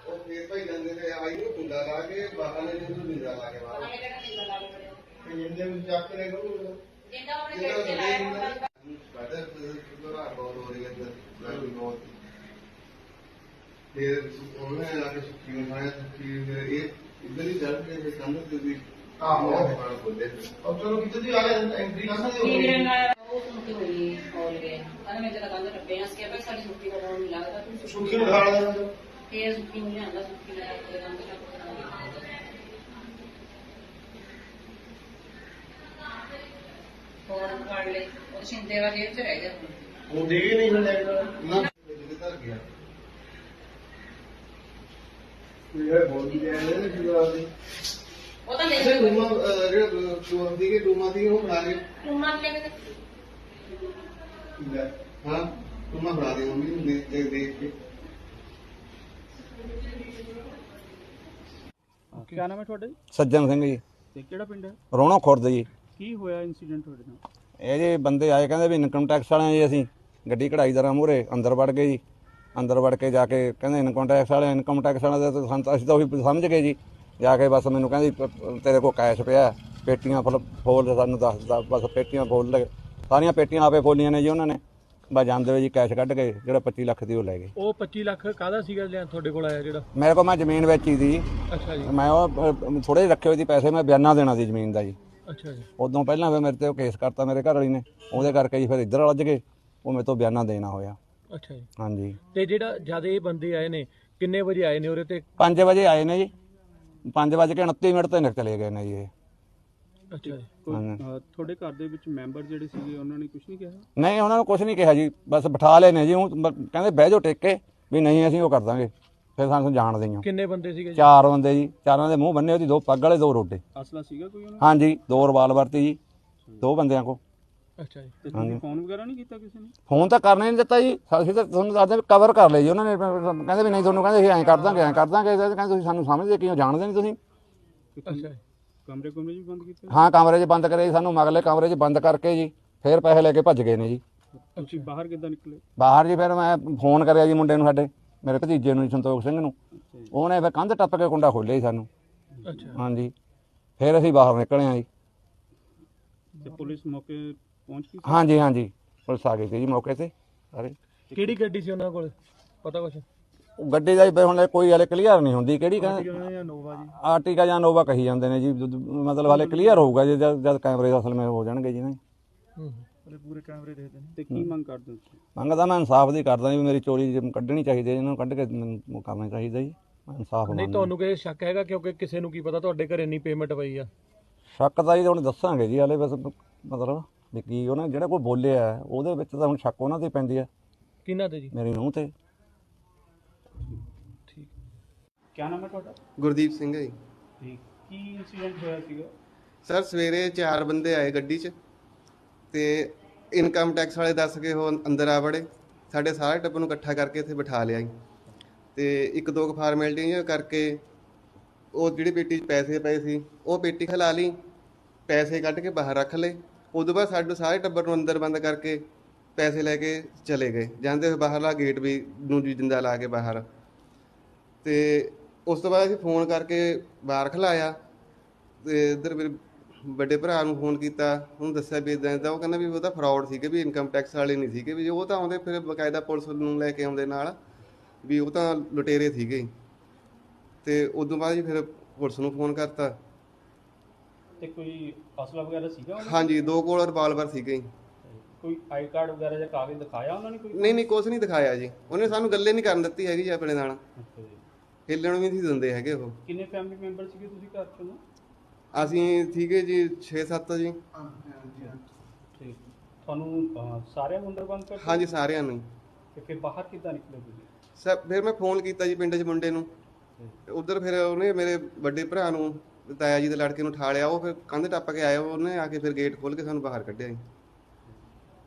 ਉਹ ਫੇਰ ਭਾਈ ਜਾਂਦੇ ਨੇ ਆਈ ਨੂੰ ਕੁੰਡਾ ਲਾ ਕੇ ਬਾਹਰ ਨੇ ਜਿਹਨੂੰ ਨਿੰਦਾ ਲਾ ਕੇ ਬਾਹਰ ਤੇ ਜਿੰਦੇ ਵਿੱਚ ਚੱਕ ਕੇ ਲੈ ਗਏ ਜਿੰਦਾ ਉਹਨੇ ਸਾਡੇ ਘਬਰਾ ਬਹੁਤ ਹੋ ਰਹੀ ਹੈ ਗਰਮੀ ਬਹੁਤ ਫਿਰ ਉਹਨੇ ਆ ਕੇ ਸੁੱਕੀ ਨੂੰ ਖਾਇਆ ਸੁੱਕੀ ਫਿਰ ਇਹ ਇੱਧਰ ਹੀ ਜੜ ਕੇ ਫਿਰ ਕੰਧ ਤੇ ਵੀ ਆਹੋ ਬੋਲੇ ਅਬ ਚਲੋ ਕਿਤੇ ਦੀ ਆ ਗਿਆ ਐਂਟਰੀ ਕਰ ਸਕਦੇ ਕੀ ਹੋ ਰੰਗਾ ਉਹ ਸੁਣਕੇ ਹੋਈ ਖੋਲ ਗਏ ਕਹਿੰਦਾ ਮੈਂ ਜਰਾ ਕੰਧ ਟੱਪੇ ਹੱਸ ਕੇ ਭਾਈ ਸਾਡੀ ਸੁੱਕੀ ਦਾ ਡਾਉਣ ਨਹੀਂ ਲੱਗਦਾ ਤੂੰ ਸੁੱਕੀ ਨੂੰ ਖਾ ਲਿਆ ਫੇਰ ਸੁੱਕੀ ਨੂੰ ਲਿਆਂਦਾ ਸੁੱਕੀ ਦਾ ਕੰਧ ਟੱਪ ਫੋਨ ਫੜ ਲੈ ਉਹ ਸ਼ਿੰਦੇ ਵਾਲੀ ਜੇਬ ਚ ਰਹਿ ਗਿਆ ਉਹ ਦੇ ਹੀ ਨਹੀਂ ਲੈ ਨਾ ਕਿੱਧਰ ਗਿਆ ਇਹ ਬੋਲ ਵੀ ਲੈ ਲੈ ਜੁਗਾ ਦੀ ਉਹ ਤਾਂ ਲੈ ਅੱਛਾ ਟੂਮਾ ਜਿਹੜਾ ਟੂਮਾ ਦੀ ਉਹ ਬਣਾ ਕੇ ਟੂਮਾ ਲੈ ਕੇ ਲੈ ਹਾਂ ਟੂਮਾ ਬਣਾ ਦੇ ਮੰਮੀ ਨੂੰ ਦੇਖ ਕੇ ਕੀ ਨਾਮ ਹੈ ਤੁਹਾਡਾ ਜੀ ਸੱਜਣ ਸਿੰਘ ਜੀ, ਤੇ ਕਿਹੜਾ ਪਿੰਡ ਹੈ? ਰੋਣੋ ਖੁਰਦ ਜੀ। ਕੀ ਹੋਇਆ ਇਨਸੀਡੈਂਟ ਤੁਹਾਡੇ ਨਾਲ? ਇਹ ਜੀ ਬੰਦੇ ਆਏ ਕਹਿੰਦੇ ਵੀ ਇਨਕਮ ਟੈਕਸ ਵਾਲਿਆਂ ਜੀ ਅਸੀਂ ਗੱਡੀ ਕਢਾਈਦਾਰਾਂ ਮੂਹਰੇ ਅੰਦਰ ਵੜ ਗਏ ਜੀ। ਅੰਦਰ ਵੜ ਕੇ ਜਾ ਕੇ ਕਹਿੰਦੇ ਇਨਕਮ ਟੈਕਸ ਵਾਲਿਆਂ ਦੇ ਤਾਂ ਅਸੀਂ ਤਾਂ ਉਹੀ ਸਮਝ ਗਏ ਜੀ। ਜਾ ਕੇ ਬਸ ਮੈਨੂੰ ਕਹਿੰਦੀ ਤੇਰੇ ਕੋਲ ਕੈਸ਼ ਪਿਆ, ਪੇਟੀਆਂ ਫੋਲ ਸਾਨੂੰ ਦੱਸਦਾ ਬਸ ਪੇਟੀਆਂ ਫੋਲ ਲੈ ਸਾਰੀਆਂ ਪੇਟੀਆਂ ਆਪੇ ਫੋਲੀਆਂ ਨੇ ਜੀ ਉਹਨਾਂ ਨੇ। ਬਸ ਜਾਂਦੇ ਹੋਏ ਜੀ ਕੈਸ਼ ਕੱਢ ਕੇ ਜਿਹੜਾ 25 ਲੱਖ ਦੀ ਉਹ ਲੈ ਗਏ। ਉਹ 25 ਲੱਖ ਕਾਹਦਾ ਸੀਗਾ ਲਿਆ ਤੁਹਾਡੇ ਕੋਲ ਆਇਆ ਜਿਹੜਾ? ਮੇਰੇ ਕੋਲ ਮੈਂ ਜ਼ਮੀਨ ਵੇਚੀ ਸੀ। ਅੱਛਾ ਜੀ। ਮੈਂ ਉਹ ਥੋੜੇ ਜਿਹੇ ਰੱਖੇ ਹੋਏ ਸੀ ਪੈਸੇ, ਮੈਂ ਬਿਆਨਾ ਦੇਣਾ ਸੀ ਜ਼ਮੀਨ ਦਾ ਜੀ। ਅੱਛਾ ਜੀ। ਉਦੋਂ ਪਹਿਲਾਂ ਫਿਰ ਮੇਰੇ ਤੇ ਉਹ ਕੇਸ ਕਰਤਾ ਮੇਰੇ ਘਰ ਵਾਲੀ ਨੇ, ਉਹਦੇ ਕਰਕੇ ਜੀ ਫਿਰ ਇੱਧਰ ਉਲਝ ਗਏ, ਉਹ ਮੇਰੇ ਤੋਂ ਬਿਆਨਾ ਦੇਣਾ ਹੋਇਆ। ਅੱਛਾ ਜੀ। ਹਾਂਜੀ। ਤੇ ਜਿਹੜਾ ਜਦ ਇਹ ਬੰਦੇ ਆਏ ਨੇ ਕਿੰਨੇ ਵਜੇ ਆਏ ਨੇ ਉਰੇ ਤੇ? 5 ਵਜੇ ਆਏ ਨੇ ਜੀ, 5:29 ਤੇ ਨਿਕਲ ਚਲੇ ਗਏ ਨੇ ਜੀ ਇਹ। ਅੱਛਾ ਜੀ। ਤੁਹਾਡੇ ਘਰ ਦੇ ਵਿੱਚ ਮੈਂਬਰ ਜਿਹੜੇ ਸੀਗੇ ਉਹਨਾਂ ਨੇ ਕੁਝ ਨਹੀਂ ਕਿਹਾ? ਨਹੀਂ ਉਹਨਾਂ ਨੂੰ ਕੁਝ ਨਹੀਂ ਕਿਹਾ ਜੀ, ਬਸ ਬਿਠਾ ਲਏ ਨੇ ਜੀ। ਉਹ ਕਹਿੰਦੇ ਬਹਿ ਜਾਓ ਟਿਕ ਕੇ, ਵੀ ਨਹੀਂ ਅਸੀਂ ਉਹ ਕਰ ਦਾਂਗੇ, ਫਿਰ ਸਾਨੂੰ ਜਾਣਦੇ ਹੀ ਹੋ। ਕਿੰਨੇ ਬੰਦੇ ਸੀਗੇ ਜੀ? 4 ਬੰਦੇ ਜੀ, ਚਾਰਾਂ ਦੇ ਮੂੰਹ ਬੰਨੇ ਉਹਦੀ, 2 ਪੱਗ ਵਾਲੇ 2 ਰੋਡੇ। ਅਸਲਾ ਸੀਗਾ ਕੋਈ ਉਹਨਾਂ ਹਾਂਜੀ 2 ਰਿਵਾਲਵਰ ਤੇ ਜੀ 2 ਬੰਦਿਆਂ ਕੋ। ਅੱਛਾ ਜੀ। ਤੇ ਤੁਸੀਂ ਫੋਨ ਵਗੈਰਾ ਨਹੀਂ ਕੀਤਾ ਕਿਸੇ ਨੇ? ਫੋਨ ਤਾਂ ਕਰਨਾ ਹੀ ਨਹੀਂ ਦਿੱਤਾ ਜੀ, ਅਸੀਂ ਤਾਂ ਤੁਹਾਨੂੰ ਦੱਸਦੇ ਵੀ ਕਵਰ ਕਰ ਲਏ ਜੀ ਉਹਨਾਂ ਨੇ। ਕਹਿੰਦੇ ਵੀ ਨਹੀਂ ਤੁਹਾਨੂੰ, ਕਹਿੰਦੇ ਅਸੀਂ ਐਂ ਕਰ ਦਾਂਗੇ ਐਂ ਕਰ ਦਾਂਗੇ। ਕਹਿੰਦੇ ਤੁਸੀਂ ਸਾਨੂੰ ਸਮਝਦੇ ਕਿਉਂ, ਜਾਣਦੇ ਨਹੀਂ ਤੁਸੀਂ। ਅੱਛਾ ਜੀ। ਕਮਰੇ ਵੀ ਬੰਦ ਕੀਤੇ? ਹਾਂ ਕਮਰੇ 'ਚ ਬੰਦ ਕਰੇ ਜੀ ਸਾਨੂੰ, ਮਗਲੇ ਕਮਰੇ 'ਚ ਬੰਦ ਕਰਕੇ ਜੀ ਫਿਰ ਪੈਸੇ ਲੈ ਕੇ ਭੱਜ ਗਏ ਨੇ ਜੀ। ਤੁਸੀਂ ਬਾਹਰ ਕਿੱਦਾਂ ਨਿਕਲੇ? ਬਾਹਰ ਜੀ ਫਿਰ ਮੈਂ ਫੋਨ ਕਰਿਆ ਜੀ ਮੁੰਡੇ ਨੂੰ, ਸਾਡੇ ਮੇਰੇ ਭਤੀਜੇ ਨੂੰ ਜੀ, ਸੰਤੋਖ ਸਿੰਘ ਨੂੰ। ਉਹਨੇ ਫਿਰ ਕੰਧ ਟੱਪ ਕੇ ਕੁੰਡਾ ਖੋਲ੍ਹਿਆ ਜੀ ਸਾਨੂੰ। ਅੱਛਾ। ਹਾਂਜੀ ਫਿਰ ਅਸੀਂ ਬਾਹਰ ਨਿਕਲੇ ਹਾਂ ਜੀ। ਤੇ ਪੁਲਿਸ ਮੌਕੇ ਪਹੁੰਚ ਗਈ? ਹਾਂਜੀ ਹਾਂਜੀ ਪੁਲਿਸ ਆ ਗਈ ਸੀ ਜੀ ਮੌਕੇ ਤੇ ਸਾਰੇ। ਕਿਹੜੀ ਗੱਡੀ ਸੀ ਉਹਨਾਂ ਕੋਲ, ਪਤਾ ਕੁਛ? ਉਹ ਗੱਡੀ ਦਾ ਜੀ ਹੁਣ ਕੋਈ ਹਲੇ ਕਲੀਅਰ ਨਹੀਂ ਹੁੰਦੀ ਕਿਹੜੀ ਕਹਿੰਦੇ ਜਾਂ ਨੋਵਾ ਜੀ? ਆਰਟੀਕਾ ਜਾਂ ਨੋਵਾ ਕਹੀ ਜਾਂਦੇ ਨੇ ਜੀ, ਮਤਲਬ ਹਲੇ ਕਲੀਅਰ ਹੋਊਗਾ ਜੀ ਜਦ ਕੈਮਰੇ ਅਸਲ ਵਿੱਚ ਹੋ ਜਾਣਗੇ ਜੀ ਨਾ। ਪੂਰੇ ਕੈਮਰੇ ਦੇਖਦੇ ਨੇ। ਤੇ ਕੀ ਮੰਗ ਕਰਦੇ ਹੋ? ਮੰਗਦਾ ਮੈਂ ਇਨਸਾਫ ਦੀ ਕਰਦਾ ਜੀ, ਵੀ ਮੇਰੀ ਚੋਰੀ ਕੱਢਣੀ ਚਾਹੀਦੀ ਹੈ, ਇਹਨਾਂ ਨੂੰ ਕੱਢ ਕੇ ਮੈਨੂੰ ਕਰਨਾ ਚਾਹੀਦਾ ਜੀ, ਇਨਸਾਫ ਨਹੀਂ ਮੰਗਦਾ। ਤੁਹਾਨੂੰ ਕਿਸੇ ਸ਼ੱਕ ਹੈਗਾ, ਕਿਉਂਕਿ ਕਿਸੇ ਨੂੰ ਕੀ ਪਤਾ ਤੁਹਾਡੇ ਘਰੇ ਇੰਨੀ ਪੇਮੈਂਟ ਪਈ ਆ? ਸ਼ੱਕ ਤਾਂ ਜੀ ਹੁਣ ਦੱਸਾਂਗੇ ਜੀ ਹਲੇ, ਬਸ ਮਤਲਬ ਵੀ ਕੀ ਉਹਨਾਂ ਜਿਹੜਾ ਕੋਈ ਬੋਲਿਆ ਉਹਦੇ ਵਿੱਚ ਤਾਂ ਹੁਣ ਸ਼ੱਕ ਉਹਨਾਂ ਤੇ ਪੈਂਦੀ ਹੈ। ਕਿਹਨਾਂ ਤੇ ਜੀ? ਮੇਰੀ ਨੂੰਹ ਤੇ। ਠੀਕ। ਕੀ ਨਾਮ ਹੈ ਤੁਹਾਡਾ? ਗੁਰਦੀਪ ਸਿੰਘ ਹੈ ਜੀ। ਤੇ ਕੀ ਇਨਸੀਡੈਂਟ ਹੋਇਆ ਸੀਗਾ? ਸਰ ਸਵੇਰੇ 4 ਬੰਦੇ ਆਏ ਗੱਡੀ 'ਚ ਤੇ ਇਨਕਮ ਟੈਕਸ ਵਾਲੇ ਦੱਸ ਕੇ ਉਹ ਅੰਦਰ ਆ ਵੜੇ, ਸਾਡੇ ਸਾਰੇ ਟੱਬਰ ਨੂੰ ਇਕੱਠਾ ਕਰਕੇ ਇੱਥੇ ਬਿਠਾ ਲਿਆ ਜੀ। ਤੇ 1-2 ਫਾਰਮੈਲਿਟੀਆਂ ਕਰਕੇ ਉਹ ਜਿਹੜੀ ਪੇਟੀ 'ਚ ਪੈਸੇ ਪਏ ਸੀ ਉਹ ਪੇਟੀ ਖਿਲਾ ਲਈ, ਪੈਸੇ ਕੱਢ ਕੇ ਬਾਹਰ ਰੱਖ ਲਏ। ਉਦੋਂ ਬਾਅਦ ਸਾਡੇ ਸਾਰੇ ਟੱਬਰ ਨੂੰ ਅੰਦਰ ਬੰਦ ਕਰਕੇ ਪੈਸੇ ਲੈ ਕੇ ਚਲੇ ਗਏ। ਜਾਂਦੇ ਹੋਏ ਬਾਹਰਲਾ ਗੇਟ ਵੀ ਨੂੰ ਜਿੰਦਾ ਲਾ ਕੇ ਬਾਹਰ। ਤੇ ਉਸ ਤੋਂ ਬਾਅਦ ਅਸੀਂ ਫੋਨ ਕਰਕੇ ਬਾਹਰ ਖਿਲਾਇਆ ਤੇ ਇੱਧਰ ਮੇਰੇ ਵੱਡੇ ਭਰਾ ਨੂੰ ਫੋਨ ਕੀਤਾ, ਉਹਨੂੰ ਦੱਸਿਆ ਵੀ ਇੱਦਾਂ ਇੱਦਾਂ। ਉਹ ਕਹਿੰਦਾ ਵੀ ਉਹ ਤਾਂ ਫਰਾਡ ਸੀਗੇ, ਵੀ ਇਨਕਮ ਟੈਕਸ ਵਾਲੇ ਨਹੀਂ ਸੀਗੇ, ਵੀ ਉਹ ਤਾਂ ਆਉਂਦੇ ਫਿਰ ਬਕਾਇਦਾ ਪੁਲਿਸ ਨੂੰ ਲੈ ਕੇ ਆਉਂਦੇ ਨਾਲ, ਵੀ ਉਹ ਤਾਂ ਲੁਟੇਰੇ ਸੀਗੇ। ਤੇ ਉਦੋਂ ਬਾਅਦ ਜੀ ਫਿਰ ਪੁਲਿਸ ਨੂੰ ਫੋਨ ਕਰਤਾ। ਤੇ ਕੋਈ ਅਸਲਾ ਵਗੈਰਾ ਸੀਗਾ ਉਹਨਾਂ ਹਾਂਜੀ 2 ਕੋਲ ਰਿਵਾਲਵਰ ਸੀਗੇ ਜੀ। ਕੋਲ? ਕੋਈ ਆਈ ਕਾਰਡ ਵਗੈਰਾ ਜਾਂ ਕਾਗਜ਼ ਦਿਖਾਇਆ ਉਹਨਾਂ ਨੇ ਕੋਈ? ਨਹੀਂ ਕੁਛ ਨਹੀਂ ਦਿਖਾਇਆ ਜੀ, ਉਹਨੇ ਸਾਨੂੰ ਗੱਲੇ ਨਹੀਂ ਕਰਨ ਦਿੱਤੀ ਹੈਗੀ ਜੀ ਆਪਣੇ ਨਾਲ, ਅੱਛਾ ਜੀ। ਹਿੱਲਣ ਵੀ ਨਹੀਂ ਦਿੰਦੇ ਹੈਗੇ ਉਹ। ਕਿੰਨੇ ਫੈਮਿਲੀ ਮੈਂਬਰ ਸੀਗੇ ਤੁਸੀਂ ਘਰ 'ਚ ਨੂੰ? ਅਸੀਂ ਸੀਗੇ ਜੀ 6-7 ਜੀ। ਤੇ ਤੁਹਾਨੂੰ ਸਾਰਿਆਂ ਨੂੰ ਅੰਦਰ ਬੰਦ ਕਰ ਦਿੱਤਾ? ਹਾਂਜੀ ਸਾਰਿਆਂ ਨੂੰ। ਤੇ ਫਿਰ ਬਾਹਰ ਕਿੱਦਾਂ ਨਿਕਲੇ ਤੁਸੀਂ? ਸਰ ਫਿਰ ਮੈਂ ਫੋਨ ਕੀਤਾ ਜੀ ਪਿੰਡ 'ਚ ਮੁੰਡੇ ਨੂੰ, ਉਧਰ ਫਿਰ ਉਹਨੇ ਮੇਰੇ ਵੱਡੇ ਭਰਾ ਨੂੰ, ਤਾਇਆ ਜੀ ਦੇ ਲੜਕੇ ਨੂੰ ਉਠਾ ਲਿਆ। ਉਹ ਫਿਰ ਕੰਧ ਟੱਪ ਕੇ ਆਇਆ, ਉਹਨੇ ਆ ਕੇ ਫਿਰ ਗੇਟ ਖੋਲ੍ਹ ਕੇ ਸਾਨੂੰ ਬਾਹਰ ਕੱਢਿਆ ਜੀ।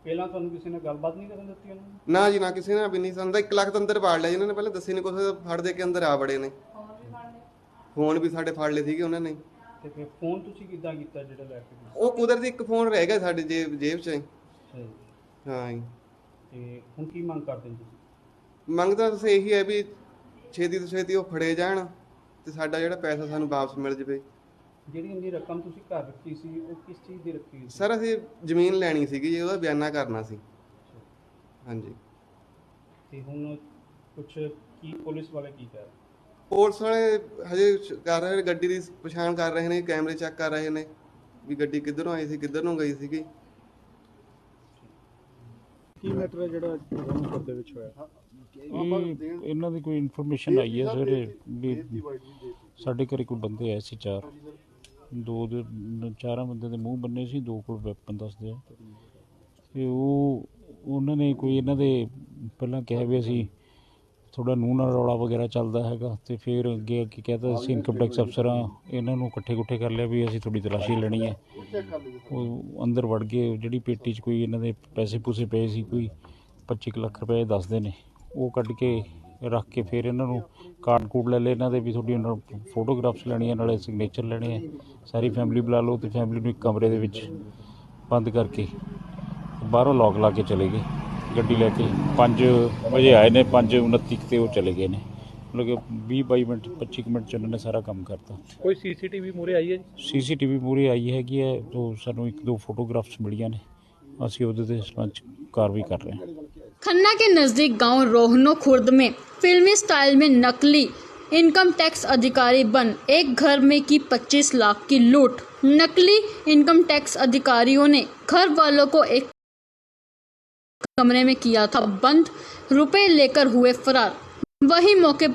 ਪਹਿਲਾਂ ਤੁਹਾਨੂੰ ਕਿਸੇ ਨੇ ਗੱਲਬਾਤ ਨਹੀਂ ਕਰਨ ਦਿੱਤੀ ਉਹਨਾਂ ਨੇ? ਨਾ ਜੀ ਨਾ, ਕਿਸੇ ਨੇ ਵੀ ਨਹੀਂ। ਸਾਨੂੰ ਤਾਂ 1 ਲੱਖ ਤਾਂ ਅੰਦਰ ਵਾੜ ਲਿਆ ਜੀ ਉਹਨਾਂ ਨੇ, ਪਹਿਲਾਂ ਦੱਸੀ ਨਹੀਂ ਕੁਛ, ਫੜ ਦੇ ਕੇ ਅੰਦਰ ਆ ਵੜੇ ਨੇ। ਫੋਨ ਵੀ ਸਾਡੇ ਫੜ ਲਏ ਸੀਗੇ ਉਹਨਾਂ ਨੇ। ਤੇ ਫਿਰ ਫੋਨ ਤੁਸੀਂ ਕਿੱਦਾਂ ਕੀਤਾ ਜਿਹੜਾ ਲੈ ਕੇ ਗਏ? ਉਹ ਕੁਦਰਤੀ 1 ਫੋਨ ਰਹਿ ਗਿਆ ਸਾਡੇ ਜੇਬ 'ਚ। ਅੱਛਾ ਜੀ। ਹਾਂ ਜੀ। ਤੇ ਹੁਣ ਕੀ ਮੰਗ ਕਰਦੇ ਹੋ ਤੁਸੀਂ? ਮੰਗ ਤਾਂ ਬਸ ਇਹੀ ਹੈ ਵੀ ਛੇਤੀ ਤੋਂ ਛੇਤੀ ਉਹ ਫੜੇ ਜਾਣ ਤੇ ਸਾਡਾ ਜਿਹੜਾ ਪੈਸਾ ਸਾਨੂੰ ਵਾਪਸ ਮਿਲ ਜਾਵੇ। ਜਿਹੜੀ ਇੰਨੀ ਰਕਮ ਤੁਸੀਂ ਘਰ ਰੱਖੀ ਸੀ ਉਹ ਕਿਸ ਚੀਜ਼ ਦੀ ਰੱਖੀ ਸੀ? ਸਰ ਅਸੀਂ ਜ਼ਮੀਨ ਲੈਣੀ ਸੀਗੀ ਜੀ, ਉਹਦਾ ਬਿਆਨਾ ਕਰਨਾ ਸੀ। ਹਾਂਜੀ। ਤੇ ਹੁਣ ਕੁਝ ਕੀ ਪੁਲਿਸ ਵਾਲੇ ਕੀ ਕਹਿ ਰਹੇ? ਪੁਲਿਸ ਵਾਲੇ ਹਜੇ ਕਰ ਰਹੇ ਨੇ, ਗੱਡੀ ਦੀ ਪਛਾਣ ਕਰ ਰਹੇ ਨੇ, ਕੈਮਰੇ ਚੈੱਕ ਕਰ ਰਹੇ ਨੇ ਵੀ ਗੱਡੀ ਕਿੱਧਰੋਂ ਆਈ ਸੀ, ਕਿੱਧਰ ਨੂੰ ਗਈ ਸੀਗੀ। ਕੀ ਮੈਟਰ ਹੈ ਜਿਹੜਾ ਘਰ ਦੇ ਵਿੱਚ ਹੋਇਆ? ਇਹਨਾਂ ਦੀ ਕੋਈ ਇਨਫੋਰਮੇਸ਼ਨ ਆਈ ਹੈ ਸਵੇਰੇ ਵੀ ਸਾਡੇ ਘਰੇ ਕੋਈ ਬੰਦੇ ਆਏ ਸੀ ਚਾਰਾਂ ਬੰਦੇ ਦੇ ਮੂੰਹ ਬੰਨੇ ਸੀ, 2 ਕੋਲ ਵੈਪਨ ਦੱਸਦੇ ਆ। ਤੇ ਉਹਨਾਂ ਨੇ ਕੋਈ ਇਹਨਾਂ ਦੇ ਪਹਿਲਾਂ ਕਿਹਾ ਵੀ ਅਸੀਂ ਥੋੜਾ ਨੂੰਹ ਨਾਲ ਰੌਲਾ ਵਗੈਰਾ ਚੱਲਦਾ ਹੈਗਾ, ਤੇ ਫਿਰ ਅੱਗੇ ਕਹਿਤਾ ਅਸੀਂ ਇਨਕਮ ਟੈਕਸ ਅਫਸਰ ਹਾਂ, ਇਹਨਾਂ ਨੂੰ ਇਕੱਠੇ ਕਰ ਲਿਆ ਵੀ ਅਸੀਂ ਥੋੜੀ ਤਲਾਸ਼ੀ ਲੈਣੀ ਹੈ। ਉਹ ਅੰਦਰ ਵੜ ਗਏ, ਜਿਹੜੀ ਪੇਟੀ 'ਚ ਕੋਈ ਇਹਨਾਂ ਦੇ ਪੈਸੇ ਪੂਸੇ ਪਏ ਸੀ, ਕੋਈ 25 ਲੱਖ ਰੁਪਏ ਦੱਸਦੇ ਨੇ, ਉਹ ਕੱਢ ਕੇ ਰੱਖ ਕੇ ਫਿਰ ਇਹਨਾਂ ਨੂੰ ਕਾਰਡ ਕੂਡ ਲੈ ਲਏ ਇਹਨਾਂ ਦੇ ਵੀ ਤੁਹਾਡੀ ਉਹਨਾਂ ਫੋਟੋਗ੍ਰਾਫਸ ਲੈਣੀਆਂ, ਨਾਲੇ ਸਿਗਨੇਚਰ ਲੈਣੇ ਆ, ਸਾਰੀ ਫੈਮਿਲੀ ਬੁਲਾ ਲਓ। ਤੇ ਫੈਮਿਲੀ ਨੂੰ ਇੱਕ ਕਮਰੇ ਦੇ ਵਿੱਚ ਬੰਦ ਕਰਕੇ ਬਾਹਰੋਂ ਲੌਕ ਲਾ ਕੇ ਚਲੇ ਗਏ। ਗੱਡੀ ਲੈ ਕੇ 5 ਵਜੇ ਆਏ ਨੇ, 5:29 ਤੇ ਉਹ ਚਲੇ ਗਏ ਨੇ। ਮਤਲਬ ਕਿ 20-22 ਮਿੰਟ 25 ਮਿੰਟ 'ਚ ਉਹਨਾਂ ਨੇ ਸਾਰਾ ਕੰਮ ਕਰਤਾ। ਕੋਈ ਸੀਸੀਟੀਵੀ ਮੂਹਰੇ ਆਈ ਹੈ ਜੀ? ਸੀਸੀਟੀਵੀ ਮੂਹਰੇ ਆਈ ਹੈਗੀ ਹੈ, ਤੋਂ ਸਾਨੂੰ 1-2 ਫੋਟੋਗ੍ਰਾਫਸ ਮਿਲੀਆਂ ਨੇ, ਅਸੀਂ ਉਹਦੇ ਤੇ ਸੰਬੰਧ 'ਚ कार्रवाई कर रहे हैं। खन्ना के नजदीक गांव रोहनो खुर्द में फिल्मी स्टाइल में नकली इनकम टैक्स अधिकारी बन एक घर में की 25 लाख की लूट। नकली इनकम टैक्स अधिकारियों ने घर वालों को एक कमरे में किया था बंद, रुपए लेकर हुए फरार। वही मौके पर